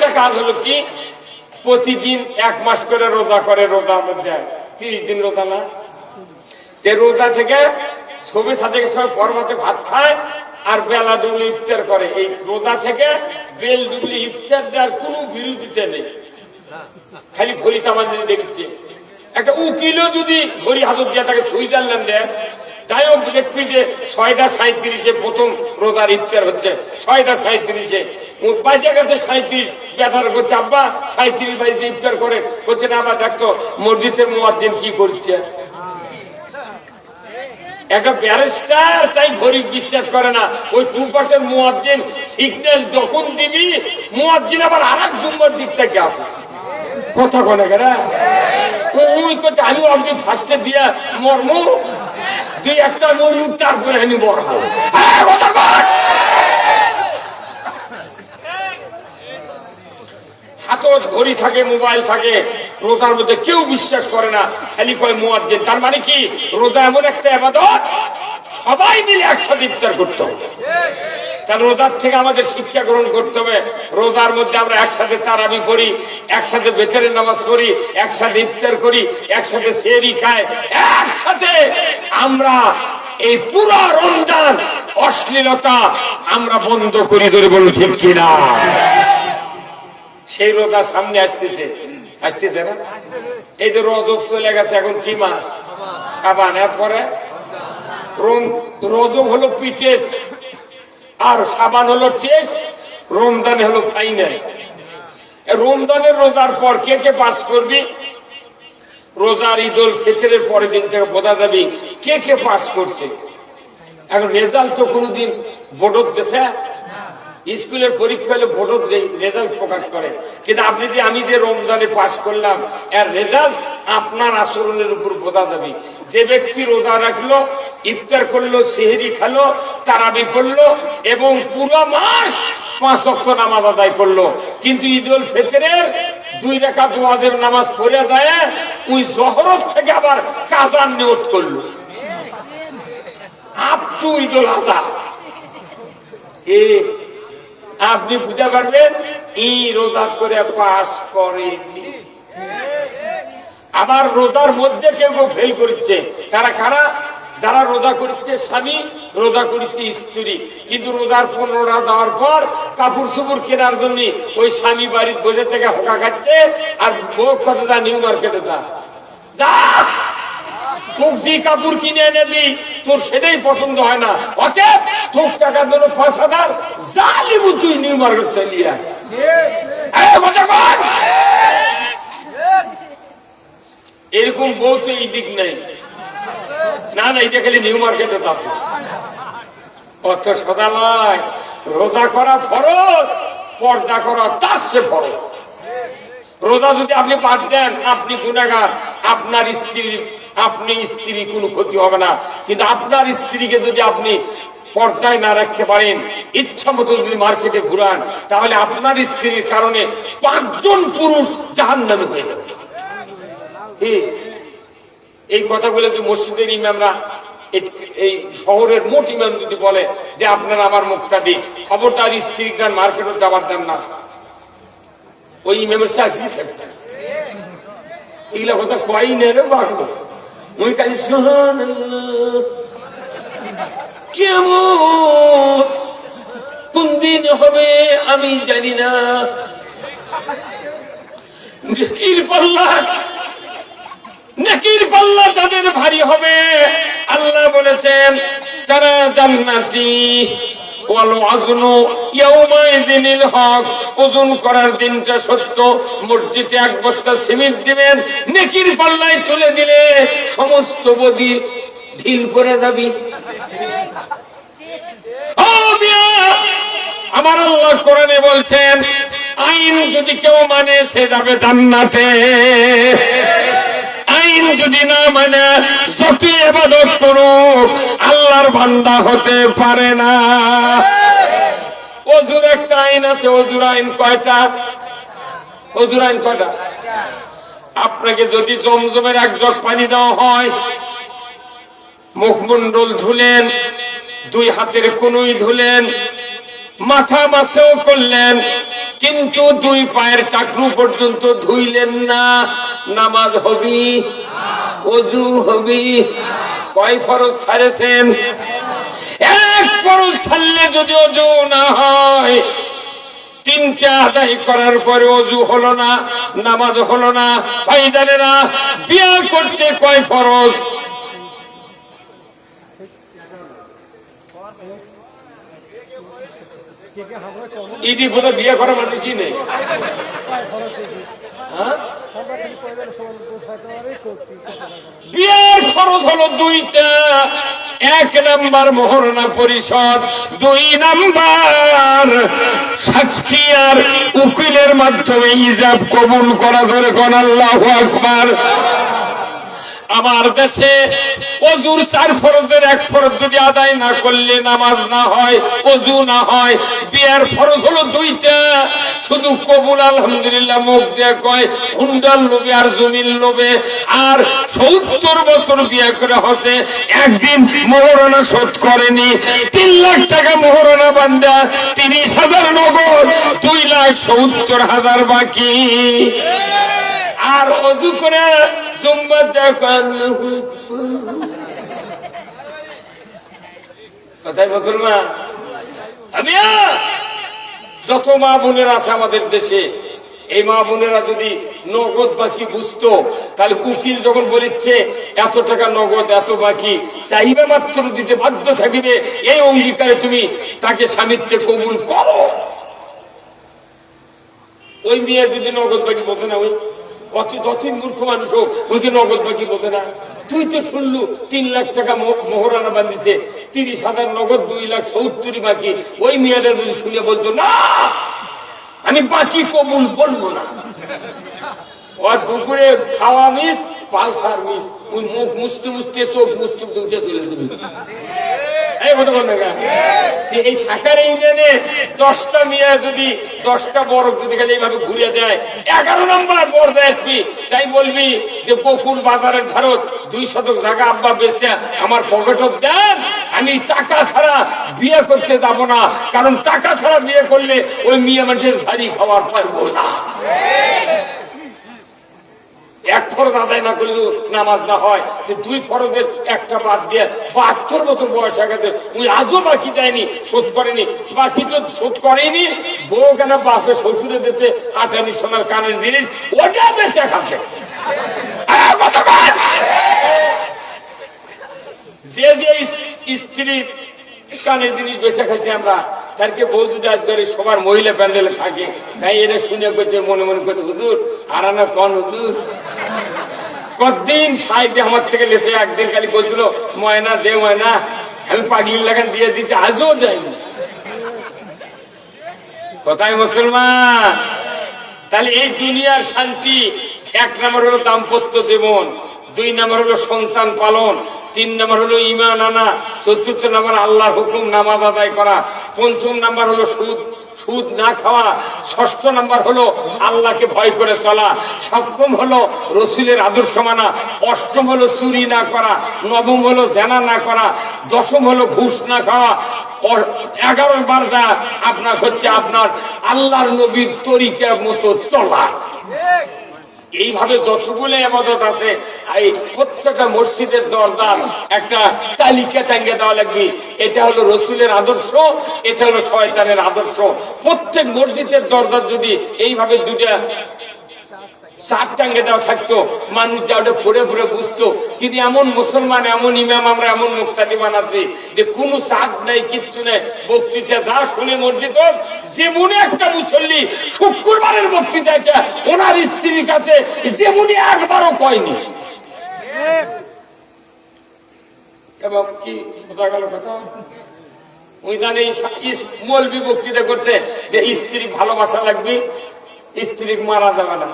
আরেকটা কাজ হলো কি, প্রতিদিন 1 মাস করে রোজা করে, রোজার মধ্যে 30 দিন রোজা না, রোজা থেকে ছবি সাথে সবাই পরমাতে ভাত খায় আর বেলা ডুবলে ইফতার করে। এই রোজা থেকে বেল ডুবলে ইফতার দেওয়ার কোনো বিরোধিতা নেই, খালি ঘড়ি চামানি দেখছে। একটা উকিলও যদি ঘড়ি হাজত দিয়ে তাকে সুইজারল্যান্ড দেয়, তাইও দেখবি যে 6টা 37-এ প্রথম রোজার ইফতার হচ্ছে, 6টা 37-এ বাজে গেছে 37, ব্যথার করছে আব্বা 37 বাজে ইফতার করে, করছে না আবার দেখতো মসজিদের মুয়াজ্জিন কি করছে। একটা ব্যারিস্টার তাই ঘড়ি বিশ্বাস করে না, ওই 2 মুয়াজ্জিন সিগন্যাল যখন দিবি, মুয়াজ্জিন আবার আরেক জুম্মার দিক থেকে আসে, কথা বলে গেরা ওই কথা। আমি আপনি ফার্স্টে দিয়া মর্ম দুই একটা মরুক, তারপরে আমি মরবো। হাতত ঘড়ি থাকে, মোবাইল থাকে, রোজার মধ্যে কেউ বিশ্বাস করে না, খালি কয় মুয়াজ্জিন। তার মানে কি, রোজা এমন একটা ইবাদত সবাই মিলে একসাথে ইফতার করতে হবে। তাহলে রোজার থেকে আমাদের শিক্ষা গ্রহণ করতে হবে। রোজার মধ্যে আমরা একসাথে তারাবি পড়ি, একসাথে বেতের নামাজ পড়ি, একসাথে ইফতার করি, একসাথে সেহরি খাই, একসাথে আমরা এই পুরো রমজান অশ্লীলতা আমরা বন্ধ করি, ধরে বলুন ঠিক কিনা। সেই রোজা সামনে আসতেছে, আসতেছে না? এই যে রজব চলে গেছে, এখন কি মাস? শাবান। এরপরে রজব হলো পিটেস, আর শাবান হলো টেস্ট, রমজান হলো ফাইনাল। রমজানের রোজার পর কে কে পাস করবি? রোজার ঈদুল ফিতরের পরের দিন থেকে বোঝা যাবে কে কে পাস করছে। এখন রেজাল্ট তো কোনোদিন বোর্ডত দেশে, স্কুলের পরীক্ষা হলে বোর্ডত রেজাল্ট প্রকাশ করে, কিন্তু আপনি যে আমি যে রমজানে পাস করলাম এর রেজাল্ট আপনার আচরণের উপর বোঝা যাবে। যে ব্যক্তি রোজা রাখলো, ইফতার করলো, সেহরি খালো, তারাবি পড়লো এবং পুরো মাস 5 ওয়াক্ত নামাজ আদায় করলো, কিন্তু ঈদুল ফিতরের 2 রাকাত ওয়াজিব নামাজ পড়ে যায়, ওই জহরত থেকে আবার কাজার নিয়ত করলো আপ টু ঈদুল আযহা। আপনি বুঝতে পারবেন এই রোজা করে পাস করেনি। আবার রোজার মধ্যে কেউ কেউ ফেল করছে, তারা কারা? যারা রোজা করছে স্বামী, রোজা করছে স্ত্রী, কিন্তু রোজার 15টা যাওয়ার পর কাপড় চোপড় কেনার জন্য ওই স্বামী বাড়ির বসে থেকে হোকা খাচ্ছে, আর বউ কত যা নিউ মার্কেটে যা তোর যে কাপড় কিনে এনে দি তোর সেটাই পছন্দ হয় না, অতএব তোর টাকার জন্য 5,000 যা লিবু তুই নিউ মার্কেট চালিয়ে এরকম বউ তো এই দিক নেই। না না, এটা খালি নিউ মার্কেটে থাকে, অত সদা নয়। রোজা করা ফরজ, পর্দা করা তার চেয়ে ফরজ। রোজা যদি আপনি বাদ দেন আপনি গুনাহগার, আপনার স্ত্রী কোনো ক্ষতি হবে না, কিন্তু আপনার স্ত্রীকে যদি আপনি পর্দায় না রাখতে পারেন, ইচ্ছা মতো যদি মার্কেটে ঘুরান, তাহলে আপনার স্ত্রীর কারণে 5 জন পুরুষ জাহান্নামী হয়ে যাবে। এই কথাগুলো যদি মসজিদের ইমামরা, এই শহরের মোট ইমাম যদি বলে যে আপনারা আমার মুক্তাদি, খবরদার স্ত্রী গান মার্কেটে যাবার দেন না, ওই ইমামের চাকরি থাকবে। এগুলা কথা কয় না রে পাগল, ওই খালি সুবহানাল্লাহ। কেমন কোন দিন হবে আমি জানি না, নেকির পাল্লা তাদের ভারী হবে। আল্লাহ বলেছেন তারা জান্নাতি ওয়াল ওয়াজনু ইয়াউমাইযিনিল হক, ওজন করার দিনটা সত্য। মসজিদে 1 বস্তা সিমেন্ট দিবেন, নেকির পাল্লায় তুলে দিলে সমস্ত বদি ঢিল পড়ে যাবে। ও মিয়া, আমার আল্লাহ কোরআনে বলছেন আইন যদি কেউ মানে সে যাবে জান্নাতে, আইন যদি না মানে যত ইবাদত করুক আল্লাহর বান্দা হতে পারে না। ওযুর একটা আইন আছে, ওযুর আইন কয়টা? ওযুর আইন কয়টা? আপনাকে যদি জমজমের 1 জগ পানি দেওয়া হয়, মুখমণ্ডল ধুলেন, 2 হাতের কনুই ধুলেন, মাথা মাসেও করলেন, কিন্তু দুই পায়ের টাকনু পর্যন্ত ধুইলেন না, নামাজ হবি? অজু হবি? কয় ফরজ ছাড়েছেন? এক ফরজ ছাড়লে যদি অজু না হয়, তিনটা আদায় করার পরে অজু হলো না, নামাজ হলো না। ভাইজানেরা, বিয়ে করতে কয় ফরজ? ইদি বোধহয় বিয়ে করা মানুষই নেই। বিয়ের ফরজ হলো দুইটা। এক নাম্বার মহরনা পরিষদ, দুই নাম্বার সাক্ষী আর উকিলের মাধ্যমে ইজাব কবুল করা। ধরে কোন আল্লাহু আকবার। আমার দেশে অজুর 4 ফরজের 1 ফরজ যদি আদায় না করলে নামাজ না হয়, অজু না হয়। বিয়ের ফরজ হলো দুইটা, শুধু কবুল আলহামদুলিল্লাহ মুখ দিয়ে কয়, হুন্ডার লোভে আর জমির লোভে। আর 70 বছর বিয়ে করে হসে, একদিন মোহরানা শোধ করেনি। 3 লাখ টাকা মোহরানা বান্দা, 30,000 নগদ, 2,70,000 বাকি। আর অজু করে কথাই মুসলমান। যত মা বোনেরা আছে আমাদের দেশে, এই মা বোনেরা যদি নগদ বাকি বুঝতো, তাহলে উকিল যখন বলেছে এত টাকা নগদ এত বাকি, চাইবে মাত্র দিতে বাধ্য থাকিবে। এই অঙ্গীকারে তুমি তাকে স্বামীত্বে কবুল করো। ওই মেয়ে যদি নগদ বাকি বলতে না, ওই যতই মূর্খ মানুষ হোক, ওইকে নগদ বাকি বলতে না। তুই তো শুনলু 3 লাখ টাকা মোহরানা বান্ধিছে, 30,000 নগদ, 2,70,000 বাকি। ওই মেয়েটা যদি শুনে বলতো না, আমি বাকি কবুল বলবো না। ওর দুপুরে খাওয়া মিস, পালসার মিস, ওই মুখ মুছতে মুছতে চোখ মুছতে উঠে তুলে দেবে। এই শাখার ইউনিয়নে 10টা মেয়ে যদি 10টা বরফ যদি খালি এইভাবে ঘুরে দেয়, 11 নম্বর বর আসবি, তাই বলবি যে বকুল বাজারের ধারত 2 শতক জায়গা আব্বা বেচে আমার পকেটত দেন, আমি টাকা ছাড়া বিয়ে করতে যাব না। কারণ টাকা ছাড়া বিয়ে করলে ওই মেয়ে মানুষের ঝাড়ি খাওয়ার পারবো না। 1 ফরজ আদায় না করলেও নামাজ না হয়, যে 2 ফরজের একটা বাদ দিয়ে 72 বছর বয়স হয়ে গেছে, ওই আজও বাকি দেয়নি, শোধ করেনি। বাকি তো শোধ করেনি, বউ কেন বাপে শ্বশুরে দেশে 8 সোনার কানের জিনিস ওটা বেঁচে খাচ্ছে। যে যে স্ত্রীর কানের জিনিস বেঁচে খাচ্ছি আমরা, তারকে বউ যদি আসবে সবার মহিলা প্যান্ডেলে থাকে, তাই এটা শুনে করছে, মনে মনে করছে, হুজুর আর না কন হুজুর। কতদিন সাইডে আমার থেকে লেসে, একদিন খালি বলছিল ময়না দে ময়না, আমি পাগলি লাগান দিয়ে দিচ্ছি, আজও দেয়নি। কোথায় মুসলমান? তাহলে এই দুনিয়ার শান্তি 1 নম্বর হলো দাম্পত্য জীবন, 2 নম্বর হলো সন্তান পালন, 3 নম্বর হলো ঈমান আনা, 4র্থ নম্বর আল্লাহর হুকুম নামাজ আদায় করা, 5ম নম্বর হলো সুদ না খাওয়া, 6ষ্ঠ নম্বর হলো আল্লাহকে ভয় করে চলা, 7ম হলো রসুলের আদর্শ মানা, 8ম হলো চুরি না করা, 9ম হলো জেনা না করা, 10ম হলো ঘুষ না খাওয়া, 11 বারটা আপনার হচ্ছে আপনার আল্লাহর নবীর তরিকার মতো চলা। এইভাবে যতগুলো ইবাদত আছে, এই প্রত্যেকটা মসজিদের দরজার একটা তালিকা টাঙ্গে দেওয়া লাগবে। এটা হলো রসুলের আদর্শ, এটা হলো শয়তানের আদর্শ। প্রত্যেক মসজিদের দরজার যদি এইভাবে 2টা চাপ টাঙ্গে দেওয়া থাকতো, মানুষ যা ওটা পড়ে পড়ে বুঝতো। কিন্তু এমন মুসলমান, এমন ইমাম আমরা, এমন মুক্তাদি বানাচ্ছি যে কোনো চাপ নাই, কিচ্ছু নেই। বক্তৃতা যা শুনে মসজিদ, যেমনি একটা মুসল্লি শুক্রবারের বক্তৃতা আছে, ওনার স্ত্রীর কাছে যেমনি একবারও কয়নি। এবং কি কথা গেল কথা, ওই জানে মৌলবি বক্তৃতা করছে যে স্ত্রী ভালোবাসা লাগবে, স্ত্রী মারা যাবে না।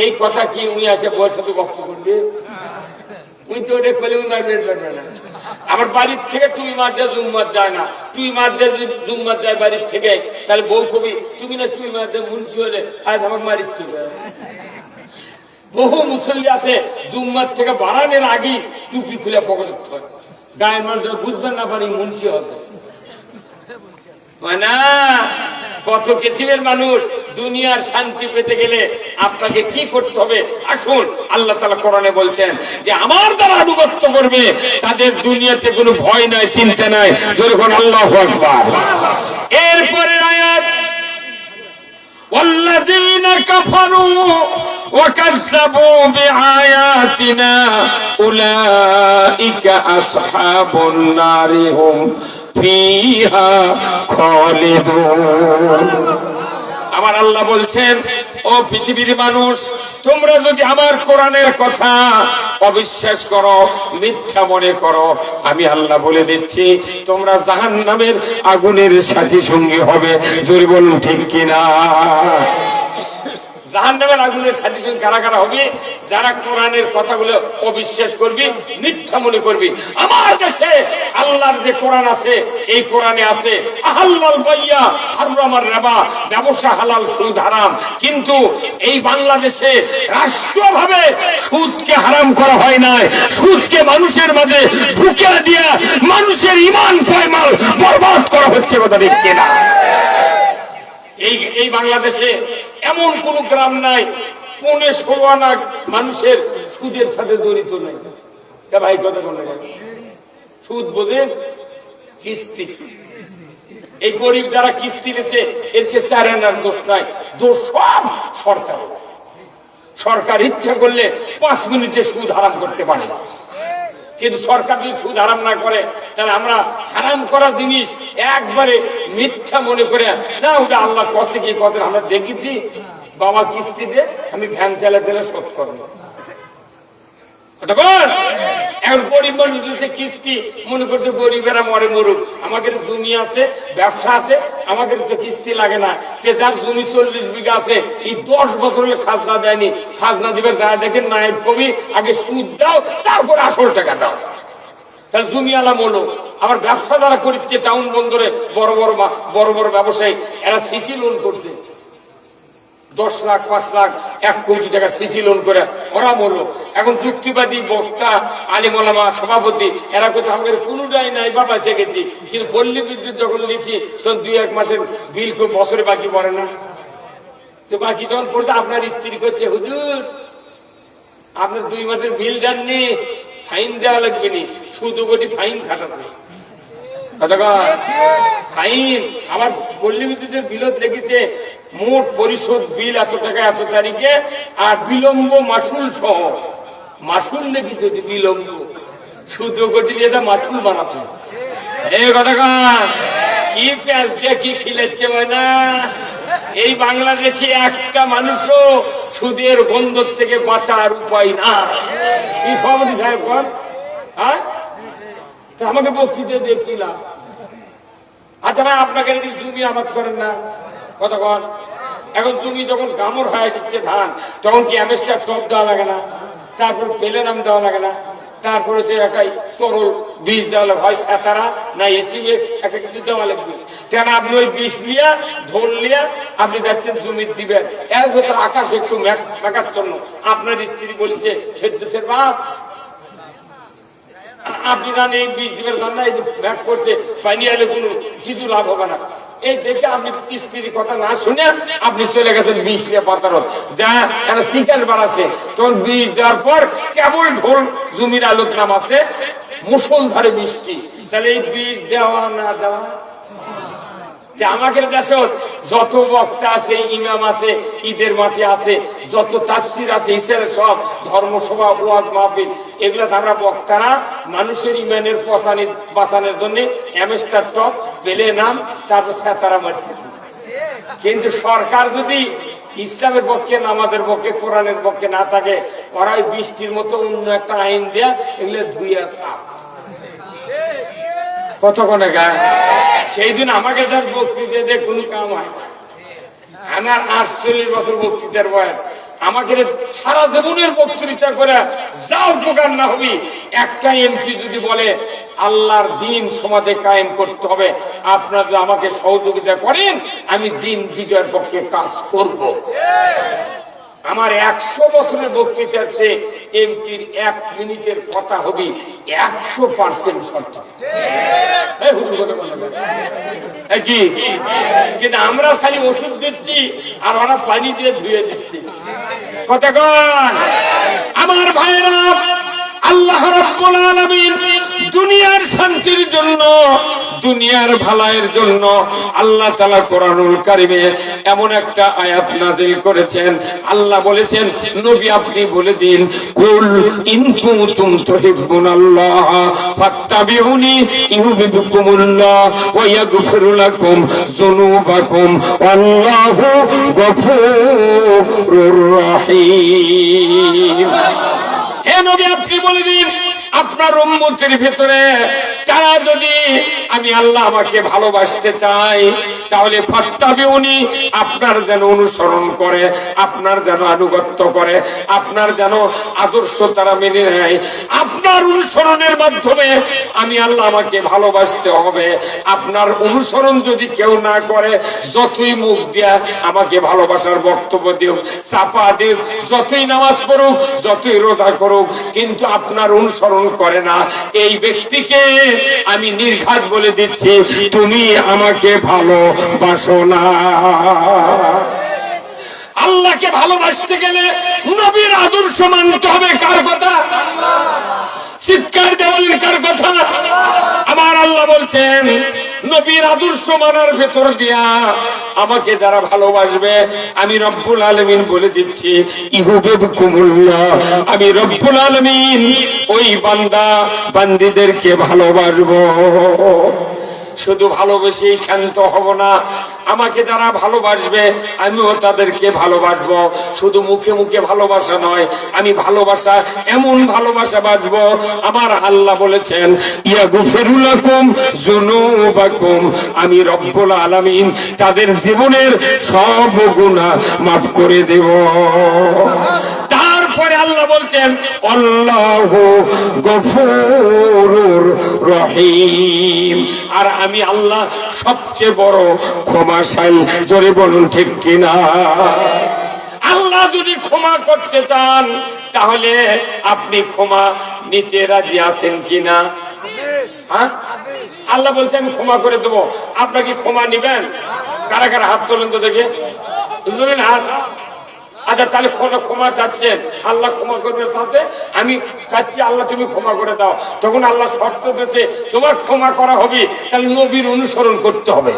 এই কথা কি উনি আছে বয়স সাথে গপ্প করবে? উনি তো ওটা করলে উনি বের করবে না। আমার বাড়ির থেকে টুই মার দিয়ে জুম্মার যায় না, টুই মার দিয়ে জুম্মার যায় বাড়ির থেকে, তাহলে বউ কবি তুমি না টুই মার দিয়ে মুন্সি হলে আজ আমার বাড়ির থেকে। বহু মুসল্লি আছে জুম্মার থেকে বাড়ানোর আগেই টুপি খুলে পকেটে হয়, গায়ের মানুষ বুঝবেন না পারি মুন্সি হচ্ছে না। কত কিসিমের মানুষ দুনিয়ার শান্তি পেতে গেলে আপনাকে কি করতে হবে? আসুন, আল্লাহ তাআলা কোরআনে বলছেন যে আমার দ্বারা আনুগত্য করবে তাদের দুনিয়াতে কোনো ভয় নাই, চিন্তা নাই। যখন আল্লাহু আকবার। এরপরে আয়াত والذين كفروا وكذبوا بآياتنا أولئك أصحاب النار هم فيها خالدون। আমার আল্লাহ বলছেন, ও পৃথিবীর মানুষ, তোমরা যদি আমার কোরআনের কথা অবিশ্বাস করো, মিথ্যা মনে করো, আমি আল্লাহ বলে দিচ্ছি তোমরা জাহান্নামের আগুনের সাথী সঙ্গী হবে। জোরে বলুন ঠিক কিনা? জাহান্নামের আগুনের সাথী সঙ্গী কারা কারা হবে? যারা কোরআনের কথাগুলো অবিশ্বাস করবি, মিথ্যা মনে করবি। আমার দেশে আল্লাহর যে কোরআন আছে, এই কোরআনে আছে আহাল্লাল বাইয়া হারামার রিবা, ব্যবসা হালাল, সুদ হারাম। কিন্তু এই বাংলাদেশে রাষ্ট্রভাবে সুদকে হারাম করা হয় নাই। সুদকে মানুষের মাঝে ঢুকে দিয়ে মানুষের ঈমান পয়মাল বরবাদ করা হচ্ছে। কথা ঠিক কিনা? এই বাংলাদেশে এমন কোন গ্রাম নাই 15-16 আনা মানুষের সুদের সাথে জড়িত নাই। ভাই কথা বলে, সুদ বোঝেন? কিস্তি। এই গরিব যারা কিস্তি নিচ্ছে এরকে 4 আনার দোষ নাই, দোষ সব সরকার। সরকার ইচ্ছা করলে 5 মিনিটে সুদ হারাম করতে পারে, কিন্তু সরকার যদি সুদ হারাম না করে তাহলে আমরা হারাম করা জিনিস একবারে মিথ্যা মনে করে না, ওটা আল্লাহ কষে কি কথা আমরা দেখেছি। বাবা কিস্তি দে, আমি ভ্যান চালাতে শোধ করবো। এখন গরিব মানুষ দিচ্ছে কিস্তি, মনে করছে গরিবেরা মরে মরুক, আমাদের জমি আছে, ব্যবসা আছে, আমাদের তো কিস্তি লাগে না। যে যার জমি 40 বিঘা আছে, এই 10 বছর হলে খাজনা দেয়নি, খাজনা দিবে যা দেখেন নায়েব কবি, আগে সুদ দাও তারপর আসল টাকা দাও। তাহলে জমি আলাম হলো। আবার ব্যবসা যারা করছে টাউন বন্দরে বড় বড় ব্যবসায়ী, এরা সিসি লোন করছে 10 লাখ, 5 লাখ, 1 কোটি টাকা সিসি লোন করে ওরা মরল। এখন যুক্তিবাদী বক্তা, আলিম ওলামা, সভাপতি, এরা কোথাও আমাদের কোনোটাই নাই, বাবা জেগেছি। কিন্তু পল্লী বিদ্যুৎ যখন নিয়েছি তখন 2-1 মাসের বিল খুব বছরে বাকি পড়ে না। তো বাকি তখন পড়তে আপনার স্ত্রী করছে, হুজুর আপনার 2 মাসের বিল দেননি, ফাইন দেওয়া লাগবে নি, শুধু কোটি ফাইন খাটাচ্ছে। ফাইন আমার পল্লী বিদ্যুতের বিলত লেগেছে মোট পরিশোধ বিল এত টাকা এত তারিখে, আর বিলম্ব মাসুল সহ। মাসুল লেগে যদি বিলম্ব, শুধু কোটি দিয়ে মাসুল বানাচ্ছে। এই কথা কি পেঁয়াজ দিয়ে কি খিলেচ্ছে না। এই বাংলাদেশে একটা মানুষও সুদের বন্ধন থেকে বাঁচার উপায় না। এই সভাপতি সাহেব কন, হ্যাঁ আমাকে বক্তৃতা দেখিলাম। আচ্ছা ভাই, আপনাকে যদি জমি আবাদ করেন না, কতক্ষণ এখন জমি যখন কামড় হয়ে যাচ্ছে ধান, তখন কি অ্যামেস্টার টপ দেওয়া লাগে না? তারপর পেলেনাম দেওয়া লাগে না? তারপরে যে একটা তরল বীজ দেওয়া লাগে, হয় সেতারা না এসিমেক্স, একটা কিছু দেওয়া লাগবে। কেন আপনি ওই বীজ নিয়ে ঢোল নিয়ে আপনি যাচ্ছেন জমি দিবেন, এর ভেতর আকাশ একটু মেঘার জন্য আপনার স্ত্রী বলছে সেদ্দেশের বাপ আপনি জানেন এই বীজ দিবেন না, এই ব্যাগ করছে, পানি এলে কোনো কিছু লাভ হবে না। এই দেখে আপনি স্ত্রীর কথা না শুনে আপনি চলে গেছেন বীজ নিয়ে পাতারত, যা একটা শিকার বাড়াচ্ছে। তখন বীজ দেওয়ার পর কেবল ঢোল জমির আলোক নাম আছে, মুষলধারে বৃষ্টি। তাহলে এই বীজ দেওয়া না দেওয়া, যে আমাদের দেশে যত বক্তা আছে, ইমাম আছে, ঈদের মাঠে আছে, যত তাফসির আছে, ইসের সব ধর্মসভা, ওয়াজ মাহফিল, এগুলো আমরা বক্তারা মানুষের ইমানের বাঁচানোর জন্য অ্যামেস্টার টপ পেলে নাম তারপর তারা মারতেছে। কিন্তু সরকার যদি ইসলামের পক্ষে, নামাজের পক্ষে, কোরআনের পক্ষে না থাকে, ওরা ওই বৃষ্টির মতো অন্য একটা আইন দেয়া এগুলো ধুইয়া সাফ কতক্ষণে গায়ে। সেই দিন আমাকে তার বক্তৃতা দিয়ে কোনো কাম হয় না। আমার 48 বছর বক্তৃতার বয়স, আমাকে সারা জীবনের বক্তৃতা করে যা উপকার না হবি, একটা এমপি যদি বলে আল্লাহর দিন সমাজে কায়েম করতে হবে, আপনারা যদি আমাকে সহযোগিতা করেন, আমি দিন বিজয়ের পক্ষে কাজ করব। আমার 100 বছরের বক্তৃতার চেয়ে এমপির 1 মিনিটের কথা হবে 100% সত্য। কি কিন্তু আমরা খালি ওষুধ দিচ্ছি আর ওরা পানি দিয়ে ধুয়ে দিচ্ছি। কথা কন আমার ভাইরা, আল্লাহ রাব্বুল আলামিন দুনিয়ার শান্তির জন্য, দুনিয়ার ভালাইয়ের জন্য আল্লাহ তাআলা কোরআনুল কারীমে এমন একটা আয়াত নাযিল করেছেন। আল্লাহ বলেছেন, নবী আপনি বলে দিন, কুল ইন কুনতুম তুহিব্বুনাল্লাহ ফাত্তাবিউনি ইউহিব্বুকুমুল্লাহ ওয়া ইয়াগফির লাকুম যুনুবাকুম আল্লাহু গফুরুর রহিম। হে নবী আপনি বলে দিন, আপনার উম্মতের ভিতরে তারা যদি আমি আল্লাহ আমাকে ভালোবাসতে চাই, তাহলে ফাত্তাবিউনি আপনার যেন অনুসরণ করে, আপনার যেন আনুগত্য করে, আপনার যেন আদর্শ তারা মেনে নেয়। আপনার অনুসরণের মাধ্যমে আমি আল্লাহ আমাকে ভালোবাসতে হবে। আপনার অনুসরণ যদি কেউ না করে, যতই মুখ দিয়া আমাকে ভালোবাসার বক্তব্য দিও, চাপা দিও, যতই নামাজ পড়ুক, যতই রোজা করুক, কিন্তু আপনার অনুসরণ করে না, এই ব্যক্তিকে আমি নির্ঘাত বলে দিচ্ছি, তুমি আমাকে ভালোবাসো না। আল্লাহকে ভালোবাসতে গেলে নবীর আদর্শ মানতে হবে। কার কথা? চিৎকার দেওয়ালের কার কথা? আমার আল্লাহ বলছেন, নবীর আদর্শ মানার ভেতর দিয়া আমাকে যারা ভালোবাসবে, আমি রব্বুল আলামিন বলে দিচ্ছি, ইউহিব্বুকুমুল্লাহ, আমি রব্বুল আলামিন ওই বান্দা বান্দীদেরকে ভালোবাসবো। শুধু ভালোবেসেই ক্ষান্ত হব না, আমাকে যারা ভালোবাসবে আমিও তাদেরকে ভালোবাসবো। শুধু মুখে মুখে ভালোবাসা নয়, আমি ভালোবাসা এমন ভালোবাসা বাসবো, আমার আল্লাহ বলেছেন, ইয়াগফিরু লাকুম যুনুবাকুম, আমি রব্বুল আলামিন তাদের জীবনের সব গুনাহ মাফ করে দেব। তারপরে আল্লাহ বলছেন, আল্লাহু গফুরুর রহিম, আর আমি আল্লাহ সবচেয়ে বড় ক্ষমাশীল। জোরে বলুন ঠিক কিনা? আল্লাহ যদি ক্ষমা করতে চান, তাহলে আপনি ক্ষমা নিতে রাজি আছেন কিনা? হ্যাঁ, আল্লাহ বলছে আমি ক্ষমা করে দেবো, আপনাকে ক্ষমা নিবেন? কারা কারা হাত তোলেন তো দেখে, বুঝলেন? হাত। আচ্ছা, তাহলে ক্ষমা চাচ্ছেন, আল্লাহ ক্ষমা করবে চাচ্ছে, আমি চাচ্ছি আল্লাহ তুমি ক্ষমা করে দাও। তখন আল্লাহ শর্ত দিয়েছে, তোমার ক্ষমা করা হবে, তাহলে নবীর অনুসরণ করতে হবে।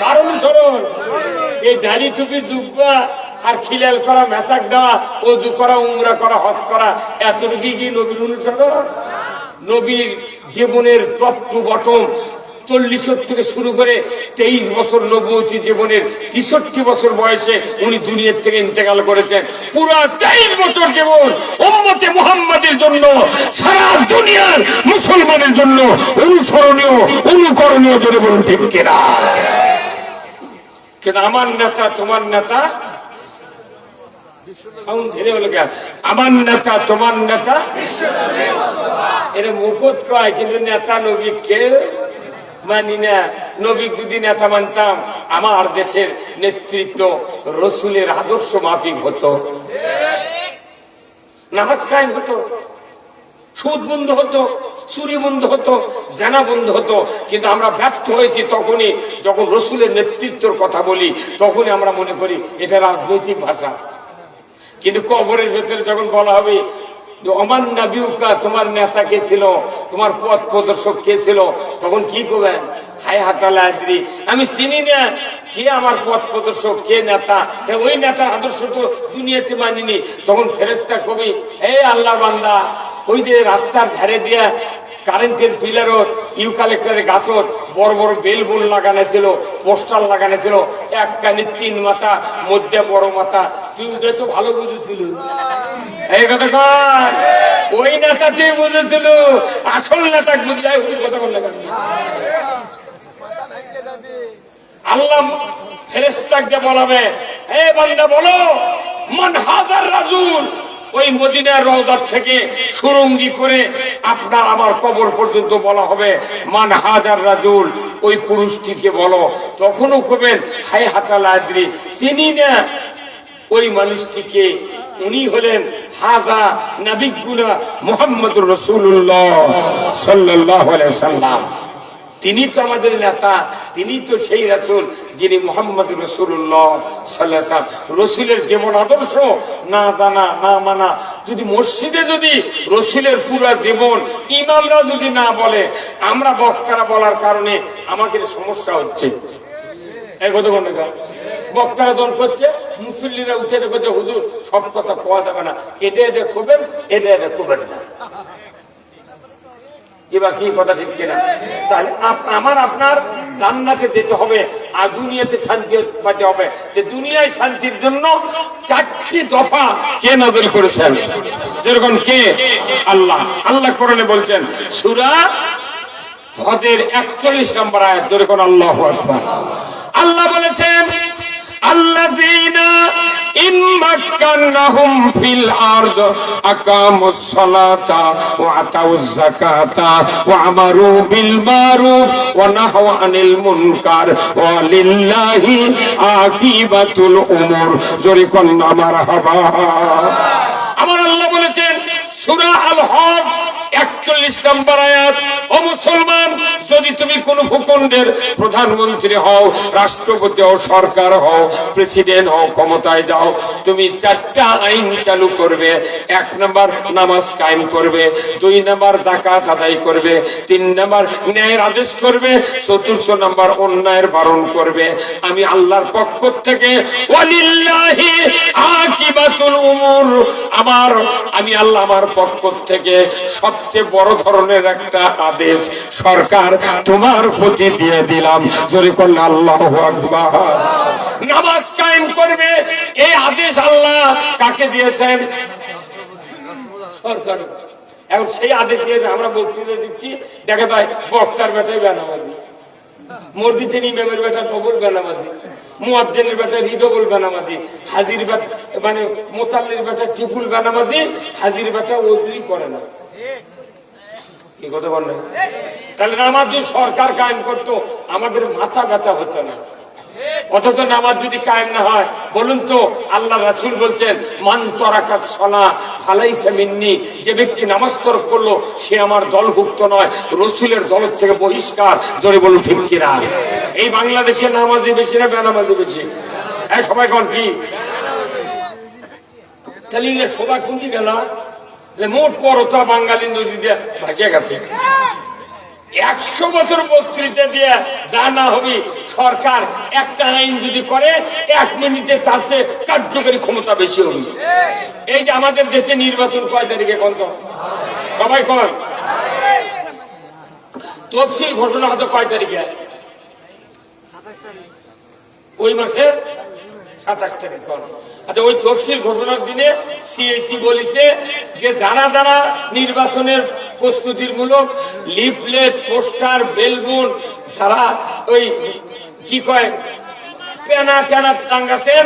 কার অনুসরণ? এই দাড়ি টুপি জুব্বা আর খিলাল করা, মেসাক দেওয়া, ওযু করা, উমরা করা, হজ করা, এতটুকু কি নবীর অনুসরণ? নবীর জীবনের টপ টু বটম 40 থেকে শুরু করে 23 বছর নবুয়তি জীবনের 63 বছর বয়সে উনি দুনিয়ার থেকে ইন্তেকাল করেছেন। পুরো 23 বছর জীবন উম্মতে মুহাম্মাদের জন্য, সারা দুনিয়ার মুসলমানের জন্য অনুসরণীয়, অনুকরণীয়। জোরে বলুন ঠিক কিনা? কিন্তু আমার নেতা, তোমার নেতা, আমার নেতা, তোমার নেতা, এরা মুখত কয়, কিন্তু নেতা নবী কে মানি না। নবী যদি নেতা মানতাম, আমার দেশের নেতৃত্ব রসুলের আদর্শ মাফিক হতো, নামাজ কায়েম হতো, সুদ বন্ধ হতো, চুরি বন্ধ হতো, জানা বন্ধ হতো। কিন্তু আমরা ব্যর্থ হয়েছি তখনই, যখন রসুলের নেতৃত্বের কথা বলি, তখনই আমরা মনে করি এটা রাজনৈতিক ভাষা। কিন্তু কবরের ভেতরে যখন বলা হবে অমান নাবিউকা, তোমার নেতা কে ছিল, তোমার পথ প্রদর্শক কে ছিল, তখন কি করবেন? হায় হাতালা আদ্রি, আমি চিনি না কে আমার পথ প্রদর্শক, কে নেতা। ওই নেতার আদর্শ তো দুনিয়াতে মানিনি। তখন ফেরেশতা কবি, এই আল্লাহ বান্দা, ওই যে রাস্তার ধারে দিয়া কারেন্টের পিলারত, ইউকালেক্টারের গাছত বড় বড় বেলবুল লাগানো ছিল, পোস্টার লাগানো ছিল, এক কানে 3 মাথা, মধ্যে বড় মাথা, তুই ওটা তো ভালো বুঝেছিল। এই কথা কর, ওই নেতা তুই বুঝেছিল, আসল নেতা বুঝলে কথা বল না। আল্লাহ ফেরেশতাকে বলাবে, হে বান্দা বলো, মান হাজার রাজুল, ওই মদিনার রওজার থেকে সুরঙ্গি করে আপনার আমার কবর পর্যন্ত বলা হবে, মান হাজার রাজুল, ওই পুরুষটিকে বলো। তখনও কবেন, হায় হাতাল আদ্রি, চিনি না ওই মানুষটিকে। উনি হলেন হাজা নবিগুনা মুহাম্মদুর রাসূলুল্লাহ সাল্লাল্লাহু আলাইহি সাল্লাম। তিনি তো আমাদের নেতা, তিনি তো সেই রাসূল যিনি মুহাম্মদ রাসূলুল্লাহ সাল্লাল্লাহু আলাইহি ওয়াসাল্লাম। রাসূলের জীবন আদর্শ না জানা না মানা, যদি মসজিদে যদি রাসূলের পুরো জীবন ইমামরা যদি না বলে, আমরা বক্তারা বলার কারণে আমাদের সমস্যা হচ্ছে। এই কথা কোন কথা বক্তারা দল করছে, মুসল্লিরা উঠে করছে হুজুর সব কথা কোয়া যাবে না, এটা এটা করবেন, এটা এটা করবেন না। কিবা কি কথা ঠিক কিনা? তাহলে আমার আপনার জান্নাতে যেতে হবে আর দুনিয়াতে শান্তি পাইতে হবে। যে দুনিয়ায় শান্তির জন্য 4টি দফা কে নাযিল করেছেন? যেরকম কে? আল্লাহ। আল্লাহ কোরআনে বলছেন সূরা হজের 41 নম্বর আয়াত, যেরকম আল্লাহু আকবার। আল্লাহ বলেছেন আল্লাযীনা ইম্মাক্কানাহুম ফিল আরদ আকামুস সালাতা ওয়া আতাউজ যাকাতা ওয়া আমারু বিল মারুফ ওয়া নাহাউ আনিল মুনকার ওয়া লিল্লাহি আকিবাতুল উমুর। জোরে কোন মারহাবা। আমার আল্লাহ বলেছেন সূরা আল হজ 41 নম্বর আয়াত, ও মুসলমান, যদি তুমি কোন ভূখণ্ডের প্রধানমন্ত্রী হও, রাষ্ট্রপতি হও, সরকার হও, প্রেসিডেন্ট হও, ক্ষমতায় যাও, তুমি 4টা আইন চালু করবে। 1 নম্বর নামাজ কায়েম করবে, 2 নম্বর যাকাত আদায় করবে, 3 নম্বর ন্যায়ের আদেশ করবে, 4র্থ নম্বর অন্যায়ের বারণ করবে। আমি আল্লাহর পক্ষ থেকে ওয়ালিল্লাহি আকিবাতুল উমুর, আমি আল্লাহ আমার পক্ষ থেকে সবচেয়ে বড় ধরনের একটা আদেশ সরকার তোমার প্রতি দিয়ে দিলাম। জোরে করলে আল্লাহু আকবার। নামাজ কায়েম করবে, এই আদেশ আল্লাহ কাকে দিয়েছেন? সরকার। এখন সেই আদেশ দিয়েছে, আমরা বক্তৃতা দিচ্ছি, দেখা যায় বক্তার বেটায় বেনামাজি, মসজিদের ইমামের বেটা ডবল বেনামাজি, মুয়াজ্জিনের বেটা রিডবল বেনামাজি, হাজির বেটা মানে মোতাল্লির বেটা টিফুল বেনামাজি, হাজির বেটা ওই করে না। কি কথা বলেন? তাহলে নামাজ যদি সরকার কায়েম করতো আমাদের মাথা ব্যথা হতো না। অথচ নামাজ যদি কায়েম না হয়, বলুন তো আল্লাহ রাসূল বলছেন মান তারাকাস সালাহ ফালাইসা মিন্নি, যে ব্যক্তি নামাজ তরক করলো সে আমার দলভুক্ত নয়, রাসূলের দল থেকে বহিষ্কার। জোরে বলুন ঠিক কিনা? এই বাংলাদেশে নামাজি বেশি না বেনামাজি বেশি? এই সবাই কোন কি? তাহলে সবাই কোনটি গেল? মোট করতা বাঙালি নদী দিয়ে ভাসিয়ে গেছে। 100 বছর বক্তৃতা দিয়ে যা না হবে, সরকার একটা আইন যদি করে 1 মিনিটে তার চেয়ে কার্যকরী ক্ষমতা বেশি হবে। এই যে আমাদের দেশে নির্বাচন কয় তারিখে? কোন তো সবাই কোন তফসিল ঘোষণা হতো কয় তারিখে? ওই মাসের 27 তারিখ। কোন আচ্ছা, ওই তফসিল ঘোষণার দিনে সিএসি বলেছে যে যারা যারা নির্বাচনের প্রস্তুতির মূলক লিফলেট, পোস্টার, বেলবুন, যারা ওই কি কয় পেনা টেনা টাঙ্গাছেন,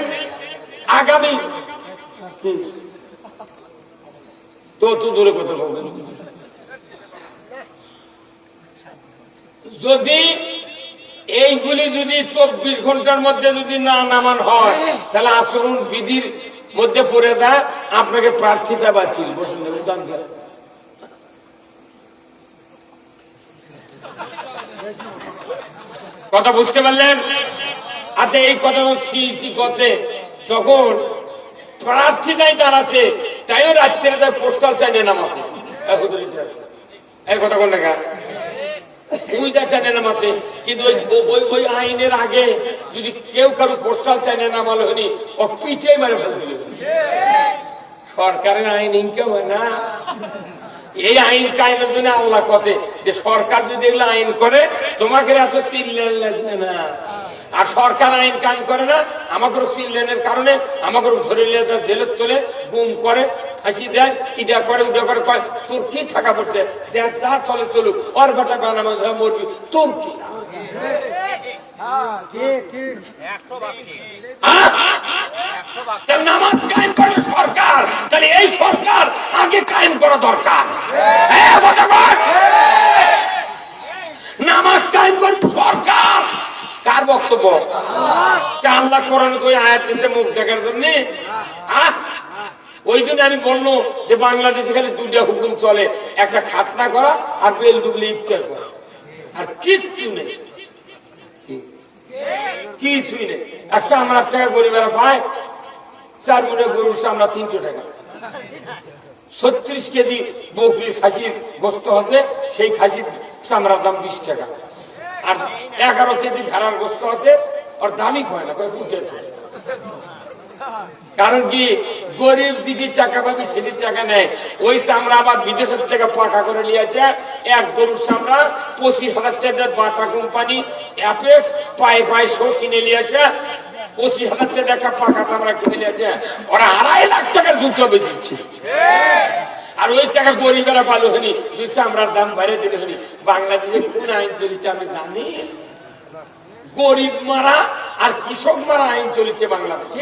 আগামী তো দূরে কথা বলবেন, যদি এইগুলি যদি 24 ঘন্টার মধ্যে যদি না নামান হয়, তাহলে আচরণ বিধির মধ্যে পড়ে দেয়, আপনাকে প্রার্থিতা বাতিল। বসুন কথা বুঝতে পারলেন? আচ্ছা, এই কথা সিইসি কথা তখন প্রার্থিতাই দাঁড়াচ্ছে, তাইও রাত্রে তাই পোস্টাল চাইলে নামাছে। এই কথা কোন দেখা কিন্তু ওই আইনের আগে যদি কেউ কারো পোস্টাল চাইলে নামাল হয়নি, ও পিঠে মারে ফেলে দিল। সরকারের আইন ইনকাম হয় না। এই আইন কায়েমের জন্য আল্লাহ কথা যে সরকার যদি এগুলো আইন করে তোমাকে এত চিল্লান লাগবে না। আর সরকার আইন কায়েম করে না, আমাকে চিল্লানের কারণে আমাকে ধরে জেলের তোলে, গুম করে, ফাঁসি দেয়, ইটা করে উটা করে, কয় তোর কি টাকা পড়ছে, দেখ তা চলে চলুক, ওর বেটা বানানো মরবি, তোর কি? নামাজ কায়েম করে সরকার, তাহলে এই সরকার আগে কায়েম করা দরকার। নামাজ কায়েম করে সরকার। কার বক্তব্য? আল্লাহ কোরআনে তো আয়াত দিয়েছে মুখ দেখার জন্য। ওই ওই জন্য আমি বললো যে বাংলাদেশে খালি দুইটা হুকুম চলে, একটা খাতনা করা আর বেল ডুবলে ইফতার করা, আর কিচ্ছু নেই, কিছুই নেই। 100 টাকা গরিবেরা পায়, 4 মনে গরুর চামড়া 300 টাকা, 36 কেজি বকরির খাসির গোস্ত আছে, সেই খাসির চামড়ার দাম 20 টাকা, আর 11 কেজি ভেড়ার গোস্ত আছে, আর দামই হয় না, পুঁতে। কারণ কি, গরিব দিদির টাকা পাবি সেটির টাকা নেয়, ওই চামড়া আবার বিদেশের থেকে পাকা করে নিয়েছে। এক গরুর চামড়া 25,000 টাকা বাটা কোম্পানি অ্যাপেক্স পায়ে পায়ে শো কিনে নিয়েছে, 25,000 টাকা একটা পাকা চামড়া কিনে নিয়েছে, ওরা 2.5 লাখ টাকার জুতো বেচিচ্ছে। আর ওই টাকা গরিবেরা ভালো হয়নি, দুই চামড়ার দাম বাড়িয়ে দিলে হয়নি। বাংলাদেশে কোন আইন চলিছে আমি জানি? গরিব মারা আর কৃষক মারা আইন চলিছে বাংলাদেশে।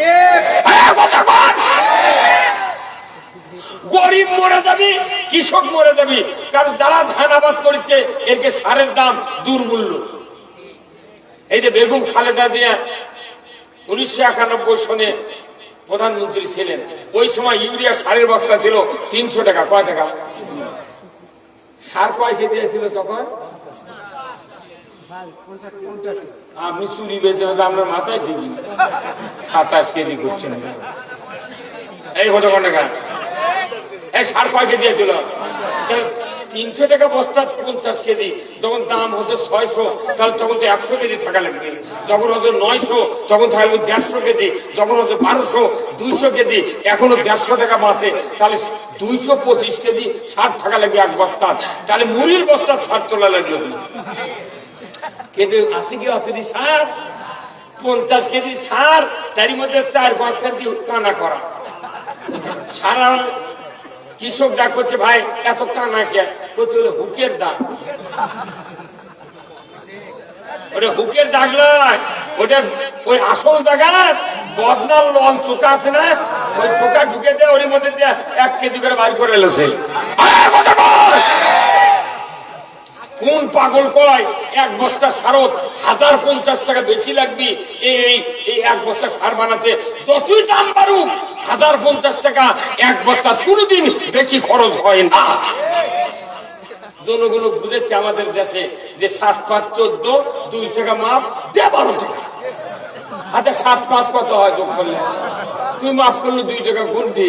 গরিব মরে যাবি, কৃষক মরে যাবি, কারণ যারা ধান আবাদ করেছে একে সারের দাম দুর্মূল্য। এই যে বেগম খালেদা জিয়া 1991 সনে প্রধানমন্ত্রী ছিলেন, ওই সময় ইউরিয়া সারের বস্তা ছিল 300 টাকা। কয় টাকা? সার কয় কেজি ছিল তখন? আপনি চুরি বেঁধে আপনার মাথায় ঠিকই 27 কেজি করছেন। এই কত টাকা? এই সার কয় কেজি ছিল? 300 টাকা বস্তা 50 কেজি। যখন দাম হতো 600, তাহলে তখন তো 100 কেজি থাকা লাগবে। যখন হতো 900, তখন থাকবে 150 কেজি। যখন হতো 1200, 200 কেজি। এখনো 150 টাকা বাঁচে, তাহলে 225 কেজি সার থাকা লাগবে এক বস্তা। তাহলে মুড়ির বস্তা সার তোলা লাগবে। কিন্তু আছে কি অতটি সার? 50 কেজি সার, তারই মধ্যে 4-5 কেজি কানা করা সারা। কৃষক ডাক করছে, ভাই এত কানা কে? করতে হলে হুকের দাগ। ওটা হুকের দাগ নয়, ওটা ওই আসল জায়গা বদনাল লল চোখা আছে না, ওই চোখা ঢুকে দেয়, ওর মধ্যে দিয়ে 1 কেজি করে বার করে এলেছে। কোন পাগল কয় এক বস্তা সারত 1050 টাকা বেশি লাগবে? এই এক বস্তা সার বানাতে যতই দাম বাড়ুক 1050 টাকা এক বস্তা কোনদিন বেশি খরচ হয় না। জনগণ বুঝেছে আমাদের দেশে যে 7-5-14, 2 টাকা মাপ দে 12 টাকা। আচ্ছা 7-5 কত হয় যোগ করলে? তুই মাফ করলে 2 টাকা ঘন্টি।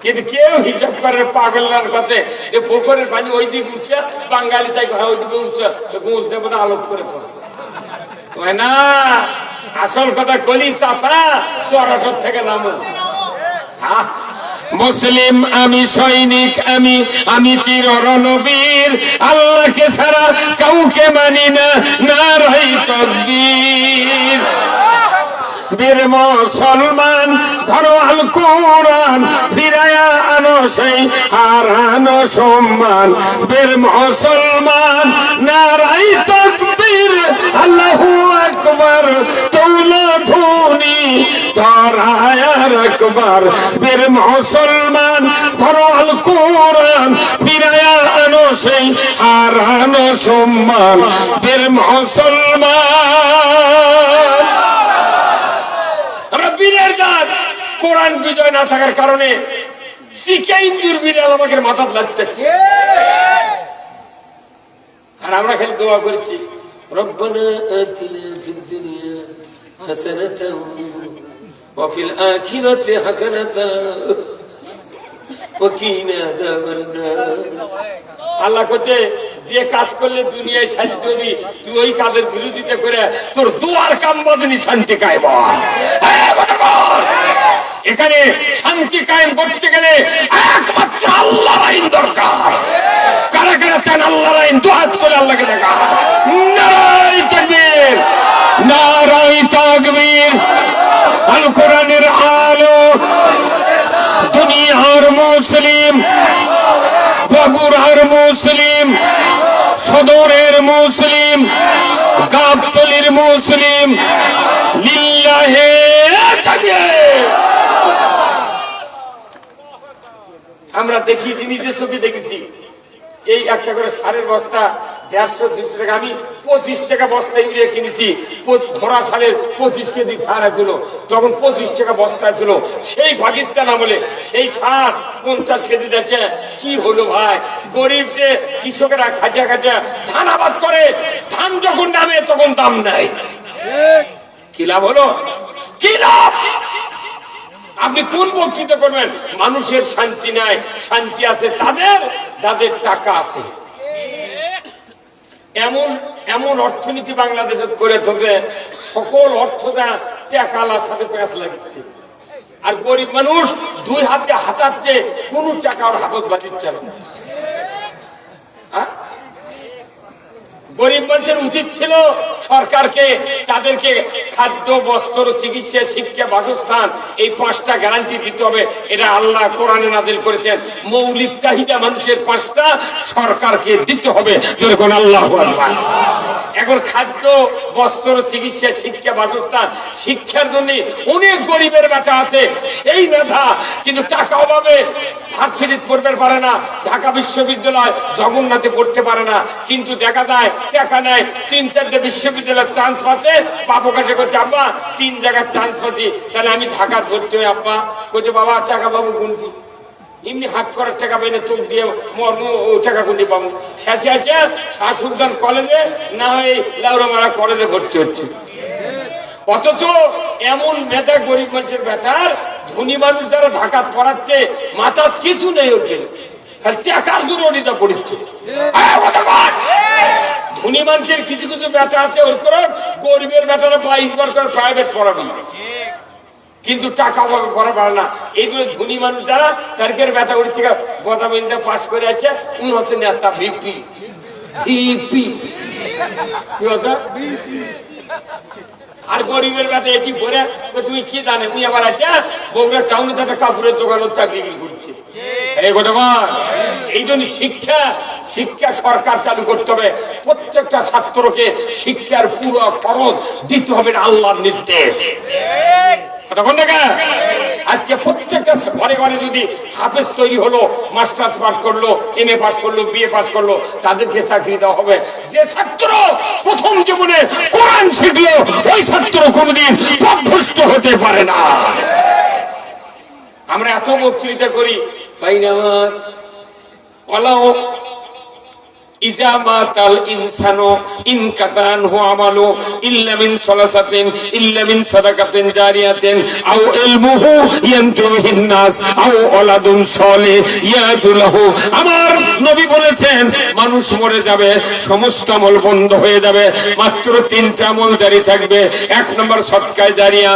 কিন্তু কেউ হিসাব করে পাগলার কাছে যে পুকুরের পানি ওই দিক উঠছে, বাঙালি চাই ওই দিকে উঠছে, গোল দেবতা আলোক করেছ না। আসল কথা কলি চাষা সরাসর থেকে নামো। মুসলিম আমি, সৈনিক আমি, আমি তীর রণবীর, আল্লাহকে ছাড়া কাউকে মানি না, নারাই তাকবীর। বীর মুসলমান ধরো আল কোরআন, ফিরায়া আনো সেই হারানো সম্মান। বীর মুসলমান নারাই তাকবীর, আল্লাহু আকবার, তোলা ধুনি ধরায়া রাখবার। বীর মুসলমান ধরো আল কোরআন, ফিরায়া আনো সেই হারানো সম্মান। বীর মুসলমান আমরা বীরের জাত। কোরআন বিজয় না থাকার কারণে শিখে ইন্দুর বিড়াল আমাকে মাথা লাগতে, আর আমরা খালি দোয়া করছি, রব্বানা আতিনা ফিদ দুনিয়া হাসানাতাও ওয়া ফিল আখিরাতি হাসানাতাও ওয়া কিনা আযাবান নার। আল্লাহ কইতে যে কাজ করলে দুনিয়ায় শান্তি হবি, তুই ওই কাজের বিরোধিতা করে তোর দুয়ার কাম বাঁধনি শান্তি কায়েম হয়। এখানে শান্তি কায়েম করতে গেলে একমাত্র আল্লাহর আইন দরকার। কারা কারা চান আল্লাহর আইন? দুহাত তুলে আল্লাহকে দেখা। নারায়ে তাকবীর, নারায়ে তাকবীর। আল কোরআনের আলো দুনিয়ার মুসলিম, বগুড়ার মুসলিম, সদরের মুসলিম, গাবতলীর মুসলিম, লিল্লাহে তাকবীর। আমরা দেখি নিজের চোখে দেখেছি, এই একটা করে সারের বস্তা 150-200 টাকা, আমি 25 টাকা বস্তা ইউরিয়া কিনেছি। ধরা সালের 25 কেজি সার ছিল, তখন 25 টাকা বস্তা ছিল। সেই পাকিস্তান আমলে সেই সার 50 কেজি দিচ্ছে। কি হলো ভাই, গরিব যে কৃষকেরা খাঁচা খাঁচা ধান আবাদ করে, ধান যখন নামে তখন দাম নাই। কি লাভ হলো? কি লাভ? আপনি কোন বক্তৃতা করবেন? মানুষের শান্তি নাই, শান্তি আছে তাদের যাদের টাকা আছে। এমন এমন অর্থনীতি বাংলাদেশে করে থাকে, সকল অর্থটা টাকালার সাথে প্যাঁচ লাগছে। আর গরিব মানুষ 2 হাত দিয়ে হাতাচ্ছে, কোন টাকা ওর হাতত বাজিচ্ছে না। গরিব মানুষের উচিত ছিল সরকারকে তাদেরকে খাদ্য, বস্ত্র, চিকিৎসা, শিক্ষা, বাসস্থান এই 5টা গ্যারান্টি দিতে হবে। এটা আল্লাহ কোরআনে নাযিল করেছেন। মৌলিক চাহিদা মানুষের 5টা সরকারকে দিতে হবে। যেরকম আল্লাহু আকবার। এখন খাদ্য, বস্ত্র, চিকিৎসা, শিক্ষা, বাসস্থান, শিক্ষার জন্য অনেক গরিবের বেটা আছে, সেই মেধা কিন্তু টাকা অভাবে ভার্সিটিতে পড়তে পারে না, ঢাকা বিশ্ববিদ্যালয় জগন্নাথে পড়তে পারে না। কিন্তু দেখা যায় টাকা নেয়, 3-4টে বিশ্ববিদ্যালয়ের চান্স পাচ্ছে, বাবু কাছে করছে আব্বা 3 জায়গায় চান্স পাচ্ছি, তাহলে আমি ঢাকার ভর্তি হই। আব্বা করছে বাবা টাকা পাবো কোনটি? এমনি হাত করার টাকা পাইলে চোখ দিয়ে মর্ম টাকা কোনটি পাবো? শেষে আছে শাহ সুলতান কলেজে, না হয় লাউরামারা কলেজে ভর্তি হচ্ছে। অথচ এমন মেধা গরিব মানুষের বেটার, ধনী মানুষ যারা ঢাকা পড়াচ্ছে মাথার কিছু নেই, ওঠে টাকার জরুরিটা পড়ছে। ধনী মানুষের কিছু কিছু বেটা আছে, ওর করে গরিবের বেটারা 22 বার করে প্রাইভেট পড়াবে, কিন্তু টাকা অভাবে পড়া পারে না। এইগুলো ধনী মানুষ যারা, তাদের বেটা ওর থেকে গদামিনটা পাস করে আছে, উনি হচ্ছে নেতা ভিপি। ভিপি কি হতো? আর গরিবের বেটা এটি পরে তুমি কি জানে, উনি আবার আছে বগুড়া টাউনে একটা কাপড়ের দোকানের চাকরি করছে। এই জন্য শিক্ষা শিক্ষা সরকার চালু করতে হবে। প্রত্যেকটা ছাত্রকে শিক্ষার পুরো খরচ দিতে হবে, আল্লাহর নির্দেশ। তখন দেখা আজকে প্রত্যেকটা ঘরে ঘরে যদি হাফেজ তৈরি হলো, মাস্টার্স পাস করলো, MA পাস করলো, BA পাস করলো, তাদেরকে চাকরি দেওয়া হবে। যে ছাত্র প্রথম জীবনে কোরআন শিখলো, ওই ছাত্র কোনোদিন পথভ্রষ্ট হতে পারে না। আমরা এত বক্তৃতা করি ভাই আমার ওলাও ইজা মাতাল ইনসানু ইনকাতান হু আমালু ইল্লা মিন সালাসাতিন ইল্লা মিন সাদাকাতিন জারিয়াতিন আও ইলমুহু ইয়ানতুবিহিন নাস আও ওলাদুন সালিহ ইয়াদুলাহু। আমার নবী বলেছেন মানুষ মরে যাবে, সমস্ত আমল বন্ধ হয়ে যাবে, মাত্র 3টা আমল জারি থাকবে। 1 নম্বর সদকায়ে জারিয়া,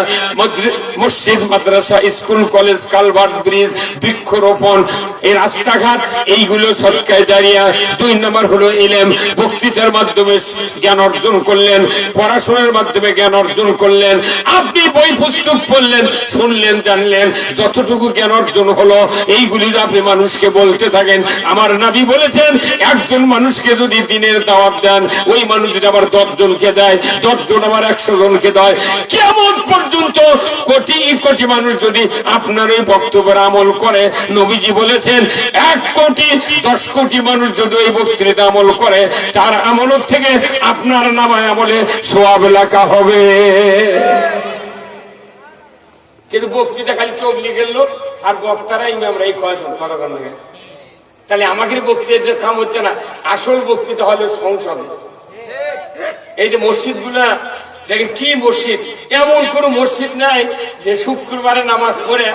মসজিদ, মাদ্রাসা, স্কুল, কলেজ, কালভার্ট, ব্রিজ, বৃক্ষরোপণ, এই রাস্তাঘাট, এইগুলো সদকায়ে জারিয়া। 2 নম্বর হলো ইলম, বক্তৃতার মাধ্যমে জ্ঞান অর্জন করলেন, পড়াশোনার মাধ্যমে জ্ঞান অর্জন করলেন, আপনি বই পুস্তক পড়লেন, শুনলেন, জানলেন, যতটুকু জ্ঞান অর্জন হলো এইগুলি আপনি মানুষকে বলতে থাকেন। আমার নবী বলেছেন একজন মানুষকে যদি দিনের দাওয়াত দেন, ওই মানুষ যদি আবার 10 জনকে দেয়, 10 জন আবার 100 জনকে দেয়, কিয়ামত পর্যন্ত কোটি কোটি মানুষ যদি আপনার ওই বক্তব্যের আমল করে, নবীজি বলেছেন 1 কোটি 10 কোটি মানুষ যদি ওই বক্তৃতা আমল করে, তার আমলের থেকে আপনার নামায় আমলে সওয়াব লেখা হবে। কিন্তু বক্তৃতা খালি তবলিগের লোক আর বক্তারা ইমামরা এই কয়জন কতক্ষণ লাগে। তাহলে আমাকে বক্তৃতার কাম হচ্ছে না, আসল বক্তৃতা হলো সংসদে। এই যে মসজিদ গুলা দেখেন, কি মসজিদ, এমন কোন মসজিদ নাই যে শুক্রবারে নামাজ পড়ে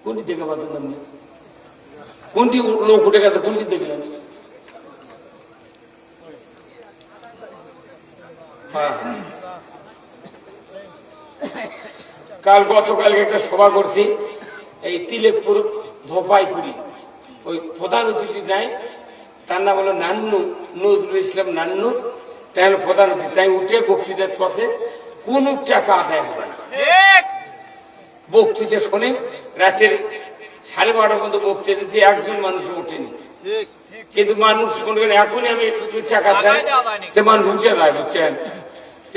কোনটি থেকে বাঁধলাম, কোনটি লোক উঠে গেছে, কোনটি দেখলেন? গতকালকে একটা সভা করছি এই তিলেকপুর ধোপাইপুরি, ওই প্রধান অতিথি দেয়, তার নাম হলো নান্নু, নজরুল ইসলাম নান্নু। তাই প্রধান অতিথি, তাই উঠে বক্তৃতা করছে, কোন টাকা আদায় হবে না। বক্তৃতা শোনে রাতের 12:30 পর্যন্ত বক্তৃতা দিচ্ছে, একজন মানুষ ওঠেনি। কিন্তু মানুষ মনে করেন এখনই আমি টাকা চাই, সে মানুষ উঠে যায়, বুঝছেন?